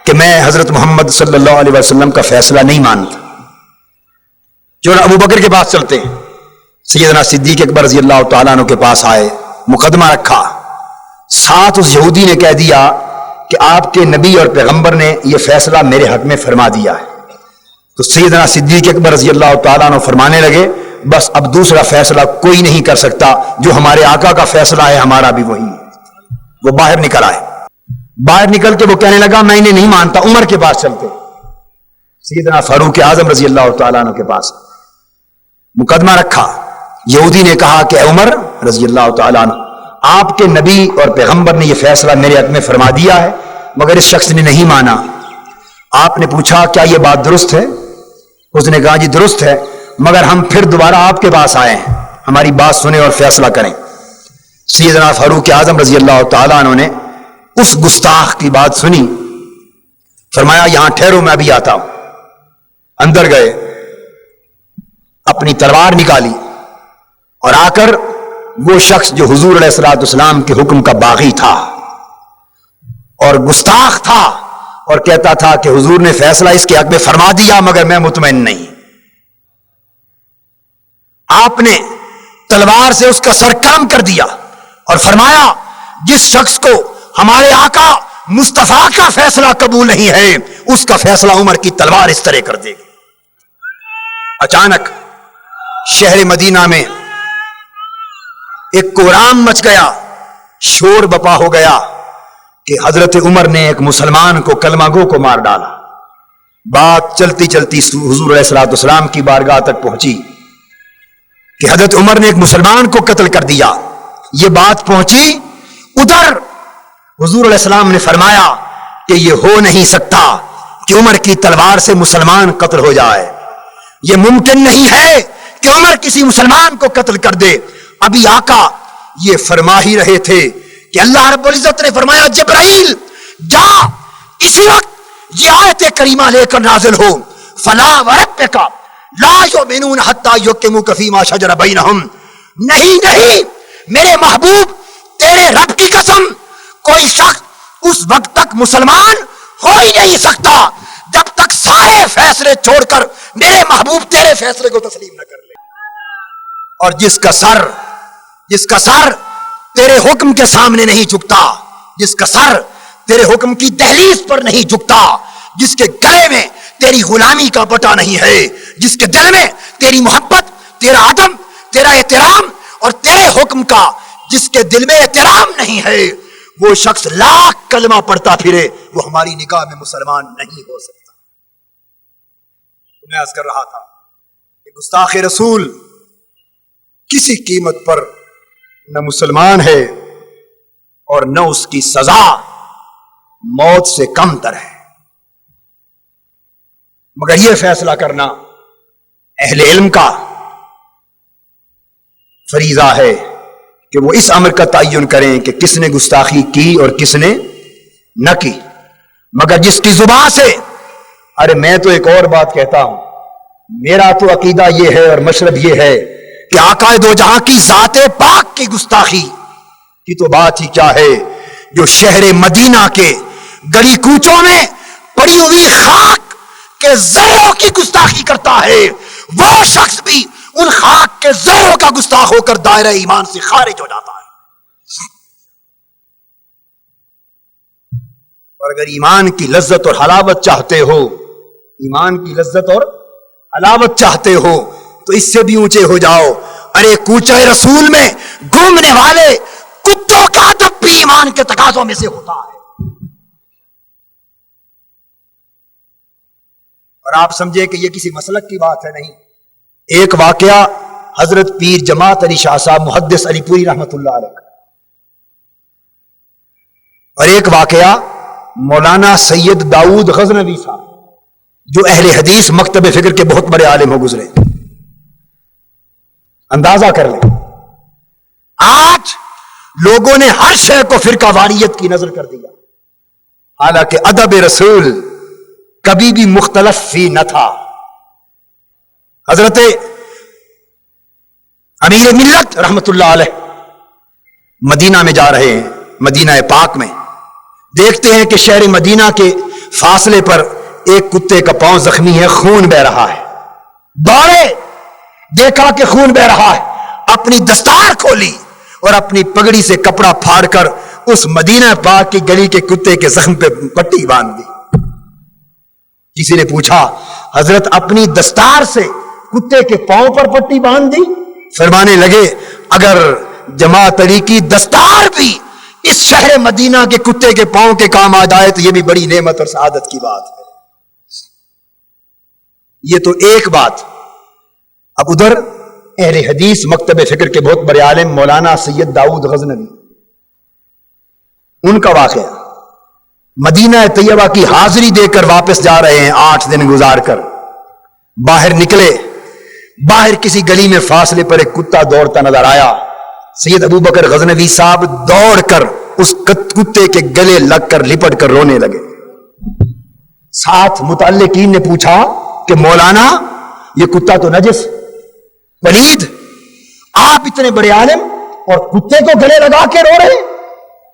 Speaker 1: کہ میں حضرت محمد صلی اللہ علیہ وسلم کا فیصلہ نہیں مانتا. جو ابو بکر کے پاس چلتے ہیں، سیدنا صدیق اکبر رضی اللہ تعالیٰ عنہ کے پاس آئے، مقدمہ رکھا. ساتھ اس یہودی نے کہہ دیا کہ آپ کے نبی اور پیغمبر نے یہ فیصلہ میرے حق میں فرما دیا ہے. تو سیدنا صدیق اکبر رضی اللہ تعالیٰ عنہ فرمانے لگے، بس اب دوسرا فیصلہ کوئی نہیں کر سکتا، جو ہمارے آقا کا فیصلہ ہے ہمارا بھی وہی ہے. وہ باہر نکل آئے. باہر نکل کے وہ کہنے لگا میں انہیں نہیں مانتا. عمر کے پاس چلتے، سیدنا فاروق اعظم رضی اللہ تعالیٰ عنہ کے پاس مقدمہ رکھا. یہودی نے کہا کہ اے عمر رضی اللہ تعالیٰ عنہ، آپ کے نبی اور پیغمبر نے یہ فیصلہ میرے حق میں فرما دیا ہے، مگر اس شخص نے نہیں مانا. آپ نے پوچھا کیا یہ بات درست ہے؟ اس نے کہا جی درست ہے، مگر ہم پھر دوبارہ آپ کے پاس آئے ہیں، ہماری بات سنیں اور فیصلہ کریں. سیدنا فاروق اعظم رضی اللہ تعالیٰ عنہ نے اس گستاخ کی بات سنی، فرمایا یہاں ٹھہرو میں ابھی آتا ہوں. اندر گئے، اپنی تلوار نکالی اور آ کر وہ شخص جو حضور علیہ الصلوۃ والسلام کے حکم کا باغی تھا اور گستاخ تھا اور کہتا تھا کہ حضور نے فیصلہ اس کے حق میں فرما دیا مگر میں مطمئن نہیں، آپ نے تلوار سے اس کا سر کم کر دیا اور فرمایا جس شخص کو ہمارے آقا مصطفیٰ کا فیصلہ قبول نہیں ہے، اس کا فیصلہ عمر کی تلوار اس طرح کر دے گی۔ اچانک شہر مدینہ میں ایک کوہرام مچ گیا، شور بپا ہو گیا کہ حضرت عمر نے ایک مسلمان کو کلمہ گو کو مار ڈالا۔ بات چلتی چلتی حضور علیہ الصلوۃ والسلام کی بارگاہ تک پہنچی کہ حضرت عمر نے ایک مسلمان کو قتل کر دیا۔ یہ بات پہنچی ادھر، حضور علیہ السلام نے فرمایا کہ یہ ہو نہیں سکتا کہ عمر کی تلوار سے مسلمان قتل ہو جائے، یہ ممکن نہیں ہے کہ عمر کسی مسلمان کو قتل کر دے۔ ابھی آقا یہ فرما ہی رہے تھے کہ اللہ رب العزت نے فرمایا جبرائیل جا، اسی وقت یہ آیت کریمہ لے کر نازل ہو، فلا وربک لا یؤمنون حتی یحکموک فیما شجر بینہم، نہیں میرے محبوب تیرے رب کی قسم، کوئی شخص اس وقت تک مسلمان ہو ہی نہیں سکتا جب تک سارے فیصلے چھوڑ کر میرے محبوب تیرے فیصلے کو تسلیم نہ کر لے۔ اور جس کا سر تیرے حکم کے سامنے نہیں جھکتا، جس کا سر تیرے حکم کی دہلیز پر نہیں جھکتا، جس کے گلے میں تیری غلامی کا پٹا نہیں ہے، جس کے دل میں تیری محبت، تیرا عدم، تیرا احترام اور تیرے حکم کا جس کے دل میں احترام نہیں ہے، وہ شخص لاکھ کلمہ پڑھتا پھرے، وہ ہماری نگاہ میں مسلمان نہیں ہو سکتا۔ میں عرض کر رہا تھا کہ گستاخ رسول کسی قیمت پر نہ مسلمان ہے اور نہ اس کی سزا موت سے کم تر ہے، مگر یہ فیصلہ کرنا اہل علم کا فریضہ ہے کہ وہ اس امر کا تعین کریں کہ کس نے گستاخی کی اور کس نے نہ کی۔ مگر جس کی زبان سے ارے میں تو ایک اور بات کہتا ہوں، میرا تو عقیدہ یہ ہے اور مشرب یہ ہے کہ آقا دو جہاں کی ذات پاک کی گستاخی کی تو بات ہی کیا ہے، جو شہر مدینہ کے گلی کوچوں میں پڑی ہوئی خاک کے ذروں کی گستاخی کرتا ہے، وہ شخص بھی ان خاک کے ذروں کا گستاخ ہو کر دائرہ ایمان سے خارج ہو جاتا ہے۔ اور اگر ایمان کی لذت اور حلاوت چاہتے ہو، ایمان کی لذت اور حلاوت چاہتے ہو تو اس سے بھی اونچے ہو جاؤ۔ ارے کوچے رسول میں گھومنے والے کتوں کا ادب بھی ایمان کے تقاضوں میں سے ہوتا ہے۔ اور آپ سمجھے کہ یہ کسی مسلک کی بات ہے، نہیں۔ ایک واقعہ حضرت پیر جماعت علی شاہ صاحب محدث علی پوری رحمت اللہ علیہ، اور ایک واقعہ مولانا سید داؤد غزنوی صاحب جو اہل حدیث مکتب فکر کے بہت بڑے عالم ہو گزرے۔ اندازہ کر لیں، آج لوگوں نے ہر شے کو فرقہ واریت کی نظر کر دیا، حالانکہ ادب رسول کبھی بھی مختلف فی نہ تھا۔ حضرت امیر ملت رحمت اللہ علیہ مدینہ میں جا رہے ہیں، مدینہ پاک میں دیکھتے ہیں کہ شہر مدینہ کے فاصلے پر ایک کتے کا پاؤں زخمی ہے، خون بہ رہا ہے۔ دوڑے، دیکھا کہ خون بہ رہا ہے، اپنی دستار کھولی اور اپنی پگڑی سے کپڑا پھاڑ کر اس مدینہ پاک کی گلی کے کتے کے زخم پہ پٹی باندھ دی۔ کسی نے پوچھا حضرت اپنی دستار سے کتے کے پاؤں پر پٹی باندھ دی؟ فرمانے لگے اگر جماعت علی کی دستار بھی اس شہر مدینہ کے کتے کے پاؤں کے کام آ جائے تو یہ بھی بڑی نعمت اور سعادت کی بات ہے۔ یہ تو ایک بات۔ اب ادھر اہل حدیث مکتب فکر کے بہت بڑے عالم مولانا سید داؤد غزنوی، ان کا واقعہ، مدینہ طیبہ کی حاضری دے کر واپس جا رہے ہیں 8 دن گزار کر، باہر نکلے، باہر کسی گلی میں فاصلے پر ایک کتا دوڑتا نظر آیا۔ سید ابو بکر غزنوی صاحب دوڑ کر اس کتے کے گلے لگ کر لپٹ کر رونے لگے۔ ساتھ متعلقین نے پوچھا کہ مولانا یہ کتا تو نجس، پلید، آپ اتنے بڑے عالم اور کتے کو گلے لگا کے رو رہے،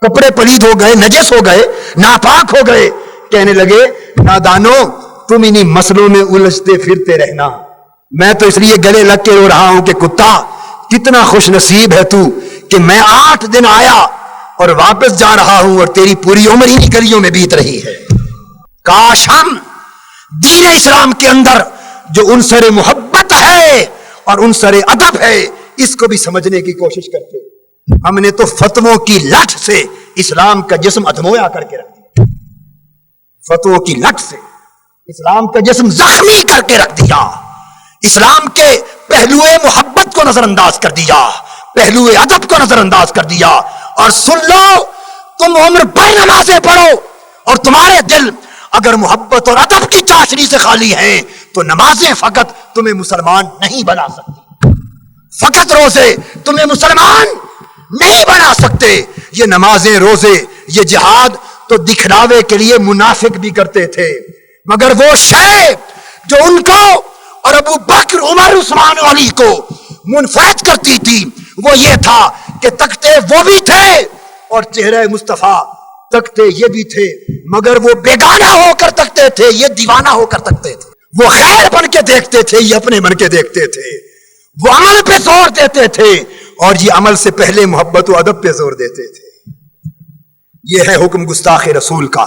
Speaker 1: کپڑے پلید ہو گئے، نجس ہو گئے، ناپاک ہو گئے۔ کہنے لگے نادانو تم انہی مسئلوں میں الجھتے پھرتے رہنا، میں تو اس لیے گلے لگ کے رو رہا ہوں کہ کتا کتنا خوش نصیب ہے تو کہ میں 8 دن آیا اور واپس جا رہا ہوں اور تیری پوری عمر ہی گلیوں میں بیت رہی ہے. کاش ہم دین اسلام کے اندر جو عنصر محبت ہے اور عنصر ادب ہے اس کو بھی سمجھنے کی کوشش کرتے. ہم نے تو فتووں کی لٹ سے اسلام کا جسم ادمویا کر کے رکھ دیا. فتووں کی لٹ سے اسلام کا جسم زخمی کر کے رکھ دیا. اسلام کے پہلو محبت کو نظر انداز کر دیا, پہلو ادب کو نظر انداز کر دیا. اور سن لو, تم عمر بھر نمازیں پڑھو اور تمہارے دل اگر محبت اور ادب کی چاشنی سے خالی ہیں تو نمازیں فقط تمہیں مسلمان نہیں بنا سکتی. فقط روزے تمہیں مسلمان نہیں بنا سکتے. یہ نمازیں, روزے, یہ جہاد تو دکھلاوے کے لیے منافق بھی کرتے تھے, مگر وہ شے جو ان کو اور ابو بکر, عمر, عثمان و علی کو منفرد کرتی تھی وہ یہ تھا کہ تکتے وہ بھی تھے اور چہرہ مصطفیٰ تکتے یہ بھی تھے, مگر وہ بیگانہ ہو کر تکتے تھے, یہ دیوانہ ہو کر تکتے تھے. وہ غیر بن کے دیکھتے تھے, یہ اپنے بن کے دیکھتے تھے. وہ عمل پہ زور دیتے تھے اور یہ عمل سے پہلے محبت و ادب پہ زور دیتے تھے. یہ ہے حکم گستاخ رسول کا.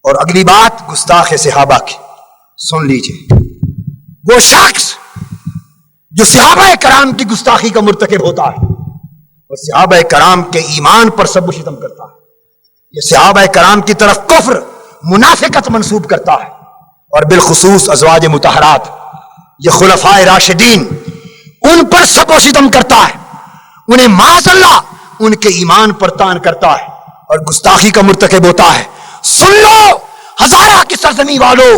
Speaker 1: اور اگلی بات گستاخ صحابہ کی سن لیجئے. وہ شخص جو صحابہ کرام کی گستاخی کا مرتکب ہوتا ہے اور صحابہ کرام کے ایمان پر سب و شتم کرتا ہے, یہ صحابہ کرام کی طرف کفر, منافقت منسوب کرتا ہے, اور بالخصوص ازواج مطہرات, یہ خلفائے راشدین, ان پر سب و ستم کرتا ہے, انہیں معاذ اللہ ان کے ایمان پر طعن کرتا ہے اور گستاخی کا مرتکب ہوتا ہے. سن لو ہزارہ کی سرزمین والو,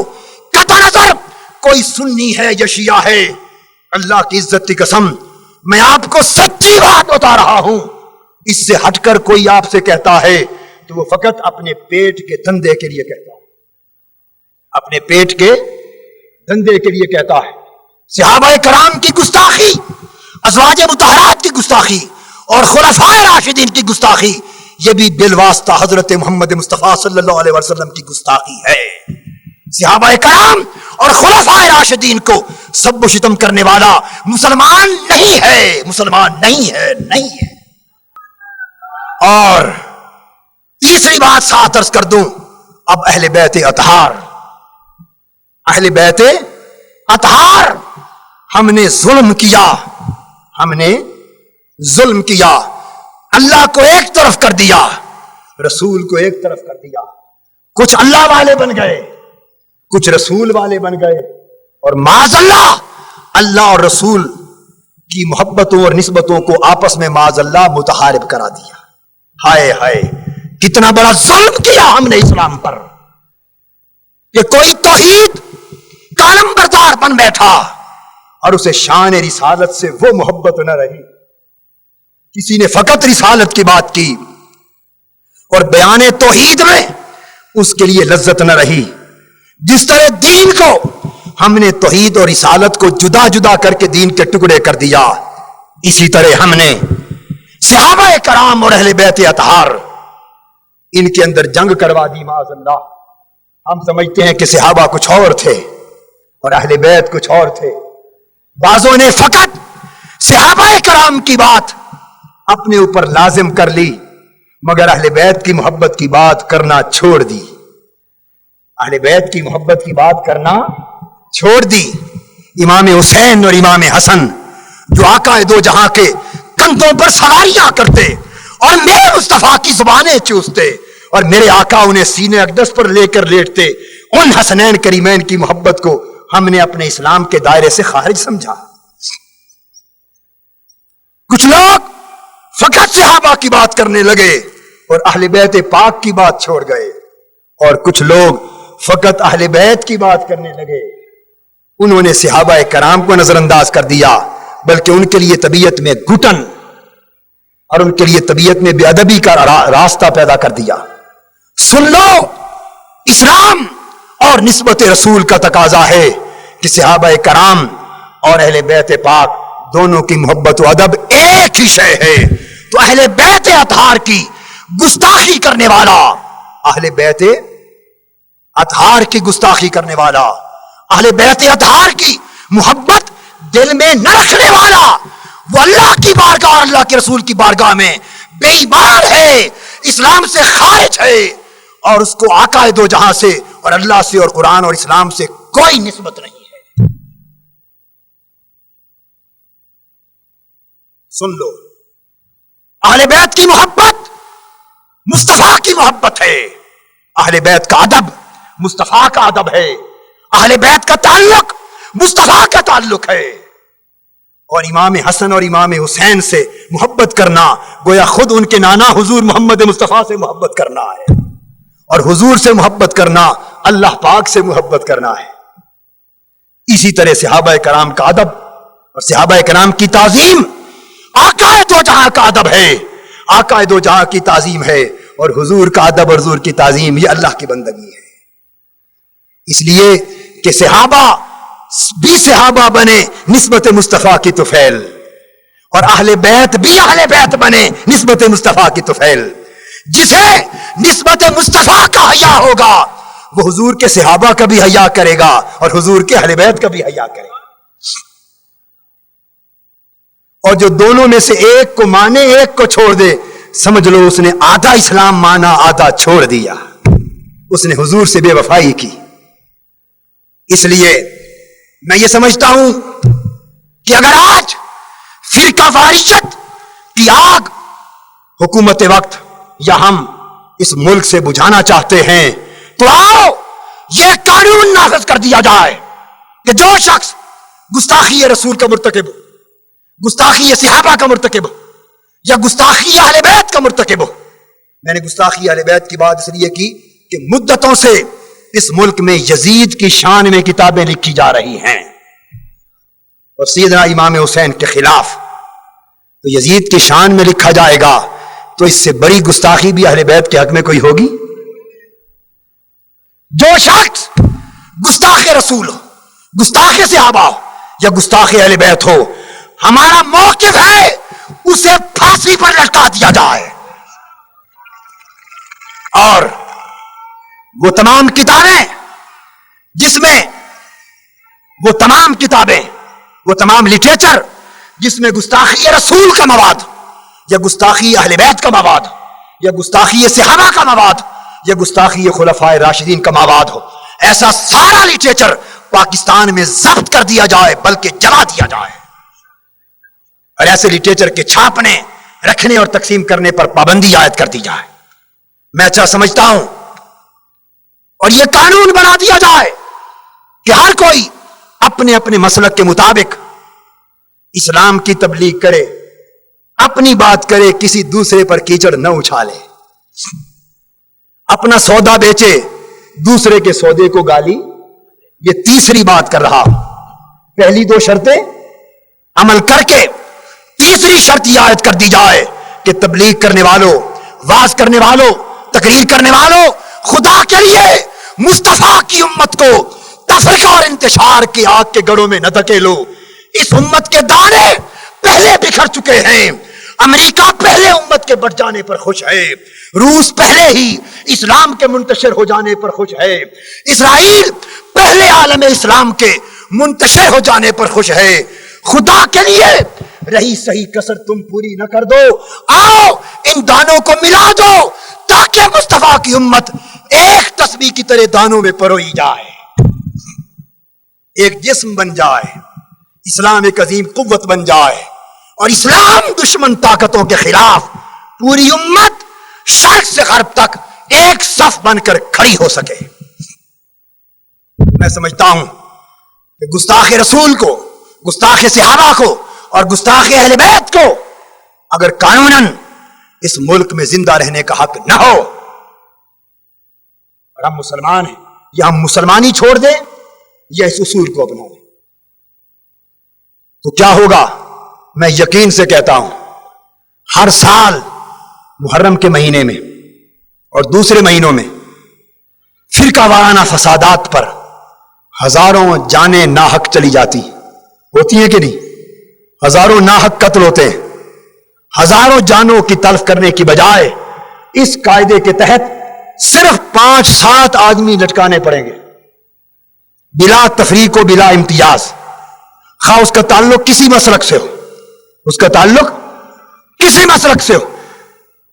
Speaker 1: قطع نظر کوئی سنی ہے یا شیعہ ہے, اللہ کی عزت کی قسم میں آپ کو سچی بات بتا رہا ہوں. اس سے ہٹ کر کوئی آپ سے کہتا ہے تو وہ فقط اپنے پیٹ کے دھندے کے لیے کہتا ہے, اپنے پیٹ کے دھندے کے لیے کہتا ہے. صحابہ کرام کی گستاخی, ازواج مطہرات کی گستاخی اور خلفائے راشدین کی گستاخی, یہ بھی بالواسطہ حضرت محمد مصطفیٰ صلی اللہ علیہ وسلم کی گستاخی ہے. صحابہ کرام اور خلفائے راشدین کو سب و شتم کرنے والا مسلمان نہیں ہے, مسلمان نہیں ہے, نہیں ہے. اور تیسری بات ساتھ عرض کر دوں, اب اہل بیت اطہار, اہل بیت اطہار, ہم نے ظلم کیا, ہم نے ظلم کیا. اللہ کو ایک طرف کر دیا, رسول کو ایک طرف کر دیا. کچھ اللہ والے بن گئے, کچھ رسول والے بن گئے, اور معاذ اللہ اللہ اور رسول کی محبتوں اور نسبتوں کو آپس میں معاذ اللہ متحارب کرا دیا. ہائے ہائے, کتنا بڑا ظلم کیا ہم نے اسلام پر کہ کوئی توحید کا علمبردار بن بیٹھا اور اسے شان رسالت سے وہ محبت نہ رہی. کسی نے فقط رسالت کی بات کی اور بیان توحید میں اس کے لیے لذت نہ رہی. جس طرح دین کو ہم نے توحید اور رسالت کو جدا جدا کر کے دین کے ٹکڑے کر دیا, اسی طرح ہم نے صحابہ کرام اور اہل بیت اطہار, ان کے اندر جنگ کروا دی. معاذ اللہ, ہم سمجھتے ہیں کہ صحابہ کچھ اور تھے اور اہل بیت کچھ اور تھے. بعضوں نے فقط صحابہ کرام کی بات اپنے اوپر لازم کر لی مگر اہل بیت کی محبت کی بات کرنا چھوڑ دی. اہل بیت کی محبت کی بات کرنا چھوڑ دی. امام حسین اور امام حسن جو آقا دو جہاں کے کندھوں پر سواریاں کرتے اور میرے مصطفیٰ کی زبانیں چوستے اور میرے آقا انہیں سینے اقدس پر لے کر لیٹتے, ان حسنین کریمین کی محبت کو ہم نے اپنے اسلام کے دائرے سے خارج سمجھا. کچھ لوگ فقط صحابہ کی بات کرنے لگے اور اہل بیت پاک کی بات چھوڑ گئے, اور کچھ لوگ فقط اہل بیت کی بات کرنے لگے. انہوں نے صحابہ کرام کو نظر انداز کر دیا, بلکہ ان کے لیے طبیعت میں گھٹن اور ان کے لیے طبیعت میں بے ادبی کا راستہ پیدا کر دیا. سن لو, اسلام اور نسبت رسول کا تقاضا ہے کہ صحابہ کرام اور اہل بیت پاک دونوں کی محبت و ادب ایک ہی شے ہے. تو اہل بیت اطہار کی گستاخی کرنے والا, اہل بیت اطہار کی گستاخی کرنے والا, اہل بیت اطہار کی محبت دل میں نہ رکھنے والا, وہ اللہ کی بارگاہ اور اللہ کے رسول کی بارگاہ میں بے ایمان ہے، اسلام سے خارج ہے، اور اس کو آقا دو جہاں سے اور اللہ سے اور قرآن اور اسلام سے کوئی نسبت نہیں ہے۔ سن لو، اہل بیت کی محبت مصطفیٰ کی محبت ہے، اہل بیت کا ادب مصطفیٰ کا ادب ہے، اہل بیت کا تعلق مصطفیٰ کا تعلق ہے، اور امام حسن اور امام حسین سے محبت کرنا گویا خود ان کے نانا حضور محمد مصطفیٰ سے محبت کرنا ہے، اور حضور سے محبت کرنا اللہ پاک سے محبت کرنا ہے۔ اسی طرح صحابہ کرام کا ادب اور صحابہ کرام کی تعظیم آقا دو جہاں کا ادب ہے، آقا دو جہاں کی تعظیم ہے، اور حضور کا ادب اور حضور کی تعظیم یہ اللہ کی بندگی ہے۔ اس لیے کہ صحابہ بھی صحابہ بنے نسبت مصطفیٰ کی طفیل، اور اہل بیت بھی اہل بیت بنے نسبت مصطفیٰ کی طفیل۔ جسے نسبت مصطفیٰ کا حیا ہوگا وہ حضور کے صحابہ کا بھی حیا کرے گا اور حضور کے اہل بیت کا بھی حیا کرے گا، اور جو دونوں میں سے ایک کو مانے ایک کو چھوڑ دے، سمجھ لو اس نے آدھا اسلام مانا آدھا چھوڑ دیا، اس نے حضور سے بے وفائی کی۔ اس لیے میں یہ سمجھتا ہوں کہ اگر آج فرقہ واریت کی آگ حکومت وقت یا ہم اس ملک سے بجھانا چاہتے ہیں تو آؤ یہ قانون نافذ کر دیا جائے کہ جو شخص گستاخی رسول کا مرتکب ہو، گستاخی صحابہ کا مرتکب ہو، یا گستاخی اہل بیت کا مرتکب ہو۔ میں نے گستاخی اہل بیت کی بات اس لیے کی کہ مدتوں سے اس ملک میں یزید کی شان میں کتابیں لکھی جا رہی ہیں، اور سیدنا امام حسین کے خلاف، تو یزید کی شان میں لکھا جائے گا تو اس سے بڑی گستاخی بھی اہل بیت کے حق میں کوئی ہوگی؟ جو شخص گستاخ رسول ہو، گستاخ صحابہ ہو یا گستاخ اہل بیت ہو، ہمارا موقف ہے اسے پھانسی پر لٹکا دیا جائے، اور وہ تمام کتابیں جس میں وہ تمام لٹریچر جس میں گستاخی رسول کا مواد یا گستاخی اہل بیت کا مواد یا گستاخی صحابہ کا مواد یا گستاخی خلفائے راشدین کا مواد ہو، ایسا سارا لٹریچر پاکستان میں ضبط کر دیا جائے بلکہ جلا دیا جائے، اور ایسے لٹریچر کے چھاپنے، رکھنے اور تقسیم کرنے پر پابندی عائد کر دی جائے۔ میں اچھا سمجھتا ہوں، اور یہ قانون بنا دیا جائے کہ ہر کوئی اپنے اپنے مسلک کے مطابق اسلام کی تبلیغ کرے، اپنی بات کرے، کسی دوسرے پر کیچڑ نہ اچھالے، اپنا سودا بیچے، دوسرے کے سودے کو گالی۔ یہ تیسری بات کر رہا ہوں، پہلی دو شرطیں عمل کر کے تیسری شرط یہ عائد کر دی جائے کہ تبلیغ کرنے والوں، واز کرنے والوں، تقریر کرنے والوں، خدا کے لیے مصطفیٰ کی امت کو تفرقہ اور انتشار کی آگ کے گڑھوں میں نہ دھکیلو۔ اس امت کے دانے پہلے بکھر چکے ہیں، امریکہ پہلے امت کے بٹ جانے پر خوش ہے، روس پہلے ہی اسلام کے منتشر ہو جانے پر خوش ہے، اسرائیل پہلے عالم اسلام کے منتشر ہو جانے پر خوش ہے۔ خدا کے لیے رہی صحیح کسر تم پوری نہ کر دو، آؤ ان دانوں کو ملا دو تاکہ مصطفیٰ کی امت ایک تسبیح کی طرح دانوں میں پروئی جائے، ایک جسم بن جائے، اسلام ایک عظیم قوت بن جائے، اور اسلام دشمن طاقتوں کے خلاف پوری امت شرق سے غرب تک ایک صف بن کر کھڑی ہو سکے۔ میں سمجھتا ہوں کہ گستاخ رسول کو، گستاخ صحابہ کو اور گستاخ اہل بیت کو اگر قانوناً اس ملک میں زندہ رہنے کا حق نہ ہو، اور ہم مسلمان ہیں، یا ہم مسلمانی چھوڑ دیں یا اس اصول کو اپنا لیں، تو کیا ہوگا؟ میں یقین سے کہتا ہوں ہر سال محرم کے مہینے میں اور دوسرے مہینوں میں فرقہ وارانہ فسادات پر ہزاروں جانیں ناحق چلی جاتی ہوتی ہیں کہ نہیں؟ ہزاروں ناحق قتل ہوتے ہیں۔ ہزاروں جانوں کی تلف کرنے کی بجائے اس قاعدے کے تحت صرف 5-7 آدمی لٹکانے پڑیں گے بلا تفریق و بلا امتیاز، خواہ اس کا تعلق کسی مسلک سے ہو، اس کا تعلق کسی مسلک سے ہو،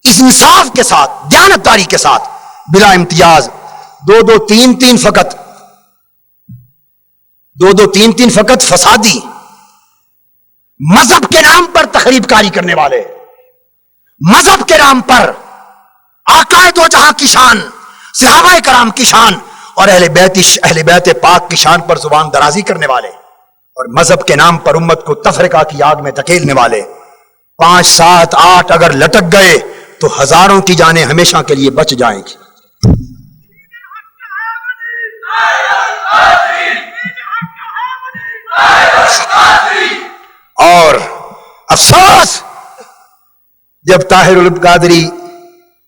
Speaker 1: اس انصاف کے ساتھ، دیانتداری کے ساتھ، بلا امتیاز، دو تین فقط فسادی، مذہب کے نام پر تخریب کاری کرنے والے، مذہب کے نام پر آقائے دو جہاں کی شان، صحابہ کرام کی شان اور اہل بیت پاک کی شان پر زبان درازی کرنے والے، اور مذہب کے نام پر امت کو تفرقہ کی آگ میں دھکیلنے والے 5 7 8 اگر لٹک گئے تو ہزاروں کی جانیں ہمیشہ کے لیے بچ جائیں گی۔ اور افسوس جب طاہر القادری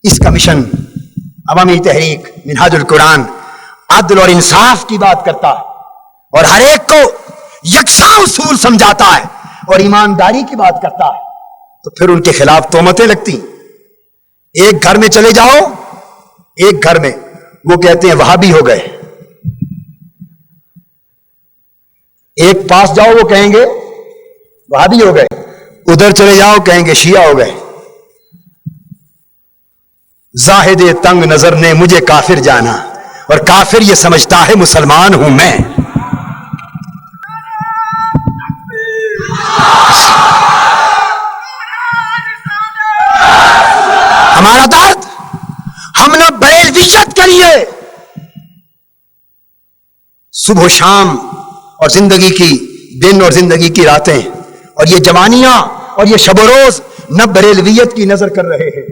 Speaker 1: اس کا مشن عوامی تحریک منہاج القرآن عدل اور انصاف کی بات کرتا ہے اور ہر ایک کو یکساں اصول سمجھاتا ہے اور ایمانداری کی بات کرتا ہے، تو پھر ان کے خلاف تہمتیں لگتی۔ ایک گھر میں چلے جاؤ، ایک گھر میں وہ کہتے ہیں وہابی ہو گئے، ایک پاس جاؤ وہ کہیں گے وہابی ہو گئے، ادھر چلے جاؤ کہیں گے شیعہ ہو گئے۔ زاہد تنگ نظر نے مجھے کافر جانا، اور کافر یہ سمجھتا ہے مسلمان ہوں میں۔ ہمارا درد، ہم نہ بریلویت کے لیے صبح و شام اور زندگی کی دن اور زندگی کی راتیں اور یہ جوانیاں اور یہ شب و روز نہ بریلویت کی نظر کر رہے ہیں،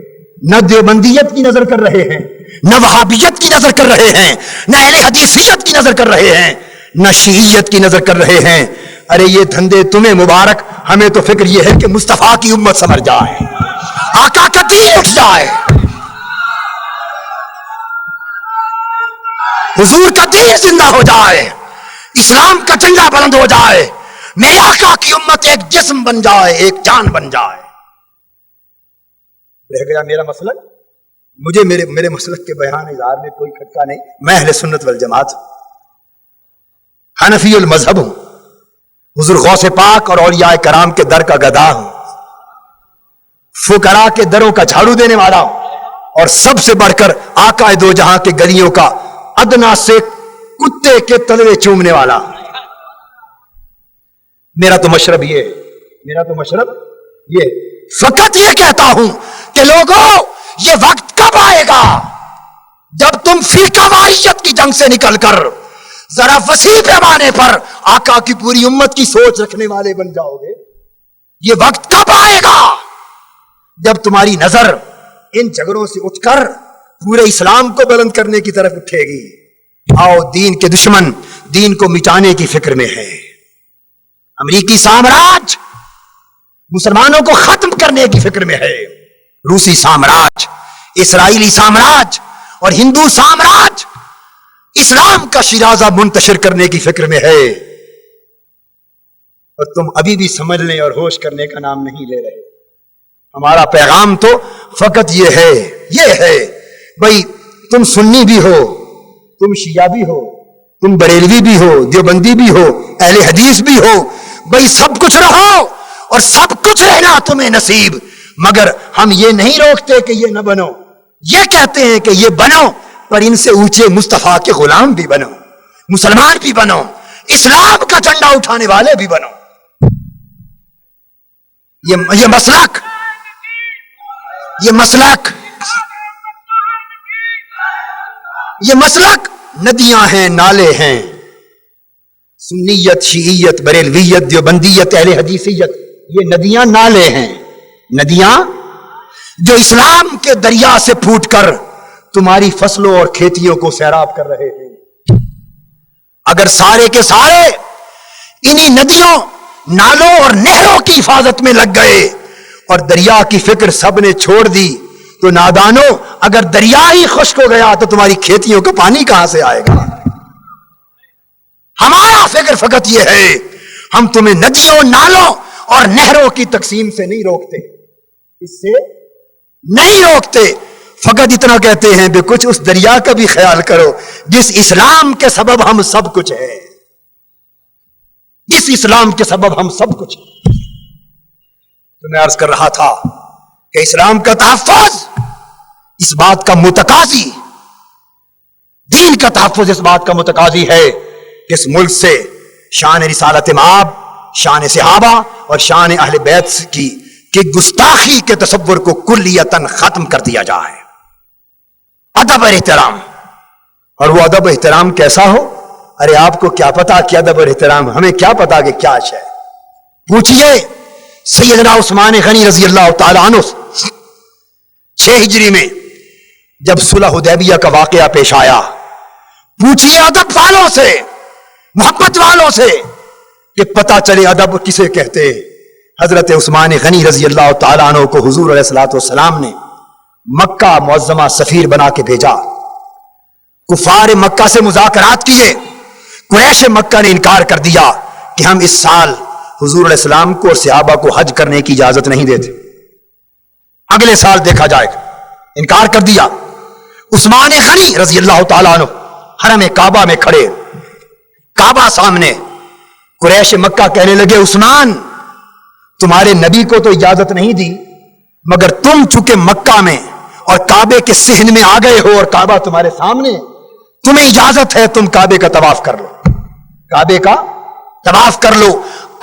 Speaker 1: نہ دیوبندیت کی نظر کر رہے ہیں، نہ وہابیت کی نظر کر رہے ہیں، نہ اہل حدیثیت کی نظر کر رہے ہیں، نہ شیعیت کی نظر کر رہے ہیں۔ ارے یہ دھندے تمہیں مبارک، ہمیں تو فکر یہ ہے کہ مصطفیٰ کی امت سمر جائے، آقا کا دین اٹھ جائے، حضور کا دین زندہ ہو جائے، اسلام کا جھنڈا بلند ہو جائے، میرے آقا کی امت ایک جسم بن جائے، ایک جان بن جائے۔ رہ گیا میرا مسلک، مجھے میرے مسلک کے بیان اظہار میں کوئی کھٹکا نہیں، میں اہل سنت والجماعت ہوں، حنفی المذہب ہوں، حضور غوث پاک اور اولیاء کرام کے در کا گدا ہوں، فقراء کے دروں کا جھاڑو دینے والا ہوں، اور سب سے بڑھ کر آقا دو جہاں کے گلیوں کا ادنا سے کتے کے تلوے چومنے والا۔ میرا تو مشرب یہ فقط یہ کہتا ہوں کہ لوگوں یہ وقت کب آئے گا جب تم فرقہ واریت کی جنگ سے نکل کر ذرا وسیع پیمانے پر آقا کی پوری امت کی سوچ رکھنے والے بن جاؤ گے؟ یہ وقت کب آئے گا جب تمہاری نظر ان جھگڑوں سے اٹھ کر پورے اسلام کو بلند کرنے کی طرف اٹھے گی؟ آؤ، دین کے دشمن دین کو مٹانے کی فکر میں ہے، امریکی سامراج مسلمانوں کو ختم کرنے کی فکر میں ہے، روسی سامراج، اسرائیلی سامراج اور ہندو سامراج اسلام کا شیرازہ منتشر کرنے کی فکر میں ہے، اور تم ابھی بھی سمجھنے اور ہوش کرنے کا نام نہیں لے رہے۔ ہمارا پیغام تو فقط یہ ہے بھئی، تم سنی بھی ہو، تم شیعہ بھی ہو، تم بریلوی بھی ہو، دیوبندی بھی ہو، اہل حدیث بھی ہو، بھئی سب کچھ رہو اور سب کچھ رہنا تمہیں نصیب، مگر ہم یہ نہیں روکتے کہ یہ نہ بنو، یہ کہتے ہیں کہ یہ بنو، پر ان سے اونچے مصطفیٰ کے غلام بھی بنو، مسلمان بھی بنو، اسلام کا جھنڈا اٹھانے والے بھی بنو۔ یہ مسلک ندیاں ہیں، نالے ہیں، سنیت، شیعیت، بریلویت، دیوبندیت، اہل حدیثیت، یہ ندیاں نالے ہیں، ندیاں جو اسلام کے دریا سے پھوٹ کر تمہاری فصلوں اور کھیتیوں کو سیراب کر رہے ہیں۔ اگر سارے کے سارے انہی ندیوں، نالوں اور نہروں کی حفاظت میں لگ گئے اور دریا کی فکر سب نے چھوڑ دی تو نادانوں، اگر دریا ہی خشک ہو گیا تو تمہاری کھیتیوں کا پانی کہاں سے آئے گا؟ ہمارا فکر فقط یہ ہے، ہم تمہیں ندیوں، نالوں اور نہروں کی تقسیم سے نہیں روکتے، اس سے نہیں روکتے، فقط اتنا کہتے ہیں کہ کچھ اس دریا کا بھی خیال کرو جس اسلام کے سبب ہم سب کچھ ہے، جس اسلام کے سبب ہم سب کچھ ہیں۔ تو میں عرض کر رہا تھا کہ اسلام کا تحفظ اس بات کا متقاضی، دین کا تحفظ اس بات کا متقاضی ہے کہ اس ملک سے شان رسالت مآب، شان صحابہ اور شان اہل بیت کی گستاخی کے تصور کو کلیتاً ختم کر دیا جائے. ادب اور احترام. اور وہ ادب و احترام کیسا ہو؟ ارے آپ کو کیا پتا کہ ادب اور احترام، ہمیں کیا پتا کہ کیا ہے. پوچھئے سیدنا عثمان غنی رضی اللہ تعالی عنہ 6 ہجری میں جب صلح حدیبیہ کا واقعہ پیش آیا، پوچھئے ادب والوں سے، محبت والوں سے کہ پتا چلے ادب کسے کہتے. حضرت عثمان غنی رضی اللہ تعالی عنہ کو حضور علیہ الصلوۃ والسلام نے مکہ معظمہ سفیر بنا کے بھیجا. کفار مکہ سے مذاکرات کیے. قریش مکہ نے انکار کر دیا کہ ہم اس سال حضور علیہ السلام کو اور صحابہ کو حج کرنے کی اجازت نہیں دیتے، اگلے سال دیکھا جائے گا. انکار کر دیا. عثمان غنی رضی اللہ تعالیٰ عنہ حرم کعبہ میں کھڑے، کعبہ سامنے. قریش مکہ کہنے لگے عثمان تمہارے نبی کو تو اجازت نہیں دی، مگر تم چونکہ مکہ میں اور کعبے کے صحن میں آ گئے ہو اور کعبہ تمہارے سامنے، تمہیں اجازت ہے تم کعبے کا طواف کر لو، کعبے کا طواف کر لو.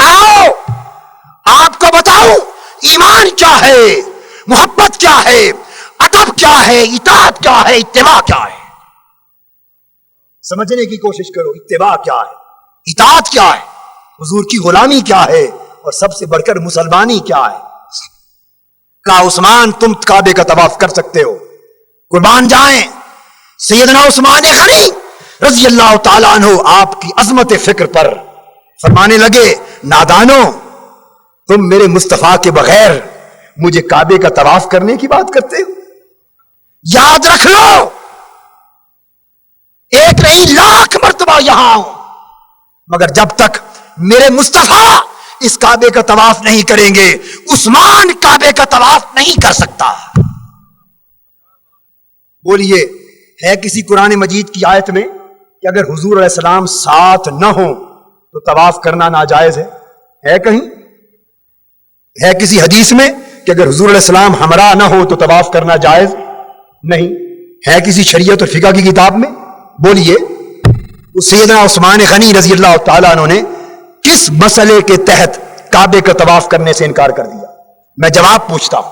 Speaker 1: آؤ آپ کو بتاؤ ایمان کیا ہے، محبت کیا ہے، ادب کیا ہے، اطاعت کیا ہے، اتباع کیا ہے. سمجھنے کی کوشش کرو. اتباع کیا ہے، اطاعت کیا ہے، حضور کی غلامی کیا ہے، اور سب سے بڑھ کر مسلمانی کیا ہے. کہا عثمان تم کعبے کا طواف کر سکتے ہو، قربان جائیں. سیدنا عثمان غنی رضی اللہ تعالیٰ عنہ آپ کی عظمت فکر پر فرمانے لگے نادانو تم میرے مصطفیٰ کے بغیر مجھے کعبے کا طواف کرنے کی بات کرتے ہو. یاد رکھ لو ایک نہیں لاکھ مرتبہ یہاں آؤں، مگر جب تک میرے مصطفیٰ اس کعبے کا طواف نہیں کریں گے عثمان کعبے کا طواف نہیں کر سکتا. بولیے ہے کسی قرآن مجید کی آیت میں کہ اگر حضور علیہ السلام ساتھ نہ ہوں تو طواف کرنا ناجائز ہے؟ ہے کہیں؟ ہے کسی حدیث میں کہ اگر حضور علیہ السلام ہمراہ نہ ہو تو طواف کرنا جائز نہیں؟ ہے کسی شریعت اور فقہ کی کتاب میں؟ بولیے سیدنا عثمان غنی رضی اللہ تعالیٰ عنہ نے کس مسئلے کے تحت کعبے کا طواف کرنے سے انکار کر دیا؟ میں جواب پوچھتا ہوں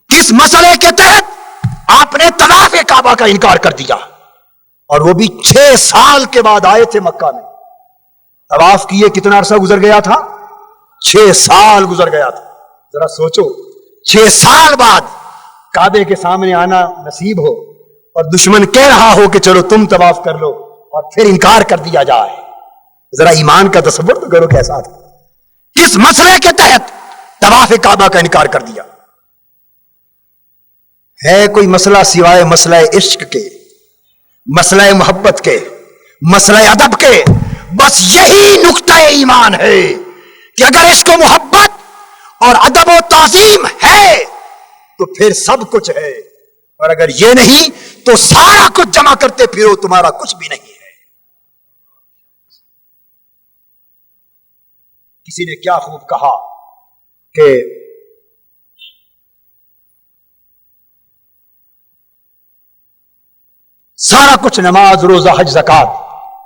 Speaker 1: کس مسئلے کے تحت آپ نے طواف کعبہ کا انکار کر دیا؟ اور وہ بھی 6 سال کے بعد آئے تھے مکہ میں. طواف کیے کتنا عرصہ گزر گیا تھا؟ 6 سال گزر گیا تھا. ذرا سوچو 6 سال بعد کعبے کے سامنے آنا نصیب ہو اور دشمن کہہ رہا ہو کہ چلو تم طواف کر لو اور پھر انکار کر دیا جائے. ذرا ایمان کا تصور تو کرو کیسا تھا. کس مسئلے کے تحت طواف کعبہ کا انکار کر دیا؟ ہے کوئی مسئلہ سوائے مسئلہ عشق کے، مسئلہ محبت کے، مسئلہ ادب کے؟ بس یہی نقطہ ایمان ہے کہ اگر عشق و محبت اور ادب و تعظیم ہے تو پھر سب کچھ ہے، اور اگر یہ نہیں تو سارا کچھ جمع کرتے پھرو تمہارا کچھ بھی نہیں ہے. کسی نے کیا خوب کہا کہ سارا کچھ نماز روزہ حج زکات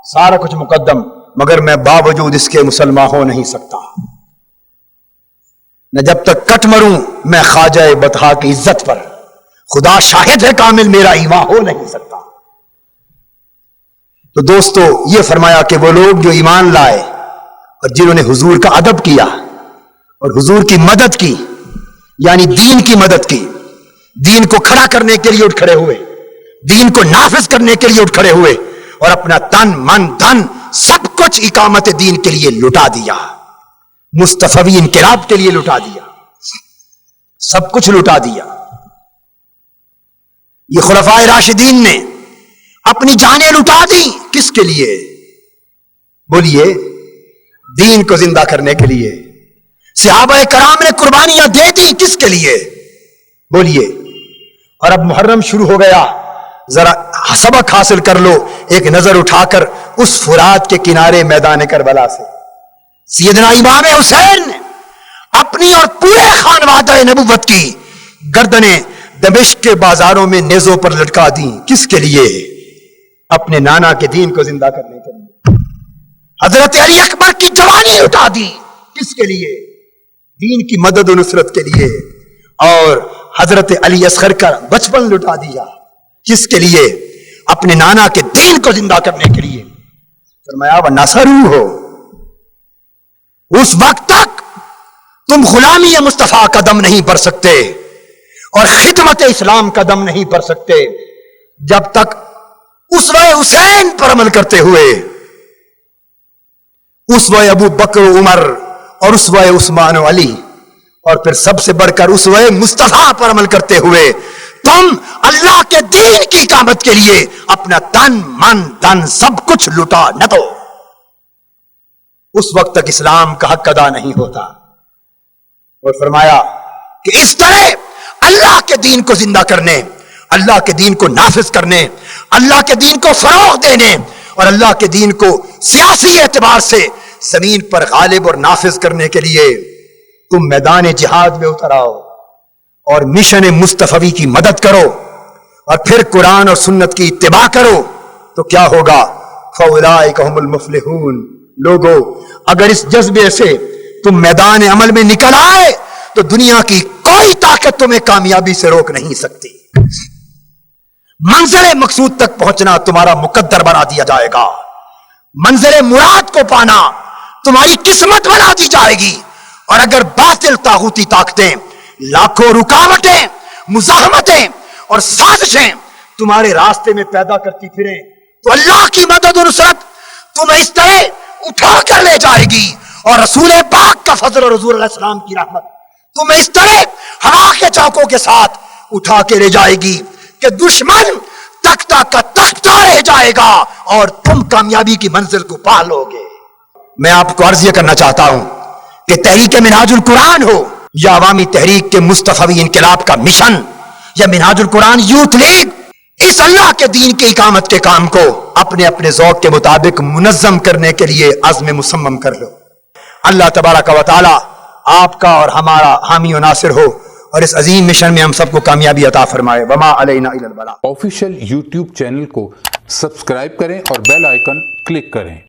Speaker 1: سارا کچھ مقدم، مگر میں باوجود اس کے مسلمان ہو نہیں سکتا. نہ جب تک کٹ مروں میں خواجہ بطحا کی عزت پر، خدا شاہد ہے کامل میرا ایمان ہو نہیں سکتا. تو دوستو یہ فرمایا کہ وہ لوگ جو ایمان لائے اور جنہوں نے حضور کا ادب کیا اور حضور کی مدد کی، یعنی دین کی مدد کی، دین کو کھڑا کرنے کے لیے اٹھ کھڑے ہوئے، دین کو نافذ کرنے کے لیے اٹھ کھڑے ہوئے اور اپنا تن من دھن سب کچھ اقامت دین کے لیے لٹا دیا، مصطفی انقلاب کے لیے لٹا دیا، سب کچھ لٹا دیا. یہ خلفائے راشدین نے اپنی جانیں لٹا دی کس کے لیے؟ بولیے دین کو زندہ کرنے کے لیے. صحابہ کرام نے قربانیاں دے دی کس کے لیے؟ بولیے. اور اب محرم شروع ہو گیا، ذرا سبق حاصل کر لو ایک نظر اٹھا کر اس فرات کے کنارے میدان کربلا سے. سیدنا امام حسین نے اپنی اپنی اور پورے خانوادہ نبوت کی گردنیں دمشق کے بازاروں میں نیزوں پر لٹکا دیں. کس کے لیے؟ اپنے نانا کے دین کو زندہ کرنے کے لیے. حضرت علی اکبر کی جوانی اٹھا دی. کس کے لیے؟ دین کی مدد و نصرت کے لیے. اور حضرت علی اصغر کا بچپن لٹا دیا. کس کے لیے؟ اپنے نانا کے دین کو زندہ کرنے کے لیے. فرمایا وَنَصَرُوهُ اس وقت تک تم غلامی مصطفیٰ کا دم نہیں بھر سکتے اور خدمت اسلام کا دم نہیں بھر سکتے جب تک اسوہ حسین پر عمل کرتے ہوئے اسوہ ابو بکر و عمر اور اسوہ عثمان و علی اور پھر سب سے بڑھ کر اسوہ مصطفیٰ پر عمل کرتے ہوئے تم اللہ کے دین کی اقامت کے لیے اپنا تن من دن سب کچھ لٹا نہ دو. اس وقت تک اسلام کا حق ادا نہیں ہوتا. اور فرمایا کہ اس طرح اللہ کے دین کو زندہ کرنے, اللہ کے دین کو نافذ کرنے, اللہ کے دین کو فروغ دینے اور اللہ کے دین کو سیاسی اعتبار سے زمین پر غالب اور نافذ کرنے کے لیے تم میدان جہاد میں اتر آؤ اور مشن مصطفی کی مدد کرو اور پھر قرآن اور سنت کی اتباع کرو تو کیا ہوگا؟ فَأُولَٰئِكَ هُمُ الْمُفْلِحُونَ. لوگو اگر اس جذبے سے تم میدان عمل میں نکل آئے تو دنیا کی کوئی طاقت تمہیں کامیابی سے روک نہیں سکتی. منظر مقصود تک پہنچنا تمہارا مقدر بنا دیا جائے گا. منظر مراد کو پانا تمہاری قسمت بنا دی جائے گی. اور اگر باطل طاغوتی طاقتیں لاکھوں رکاوٹیں, مزاحمتیں اور سازشیں تمہارے راستے میں پیدا کرتی پھریں تو اللہ کی مدد و نصرت تمہیں اس طرح اٹھا کر لے جائے گی اور رسول پاک کا فضل اور حضور علیہ السلام کی رحمت تمہیں اس طرح ہوا کے چوکوں کے ساتھ اٹھا کے لے جائے گی کہ دشمن تختہ کا تختہ رہ جائے گا اور تم کامیابی کی منزل کو پا لو گے. میں آپ کو عرض یہ کرنا چاہتا ہوں کہ تحریک منہاج القرآن ہو یا عوامی تحریک کے مصطفی انقلاب کا مشن یا منہاج القرآن یوتھ لیگ, اس اللہ کے دین کی اقامت کے کام کو اپنے اپنے ذوق کے مطابق منظم کرنے کے لیے عزم مصمم کر لو. اللہ تبارک و تعالی آپ کا اور ہمارا حامی و ناصر ہو اور اس عظیم مشن میں ہم سب کو کامیابی عطا فرمائے. وما علینا الا البلاغ.
Speaker 2: آفیشیل YouTube چینل کو سبسکرائب کریں اور بیل آئیکن کلک کریں.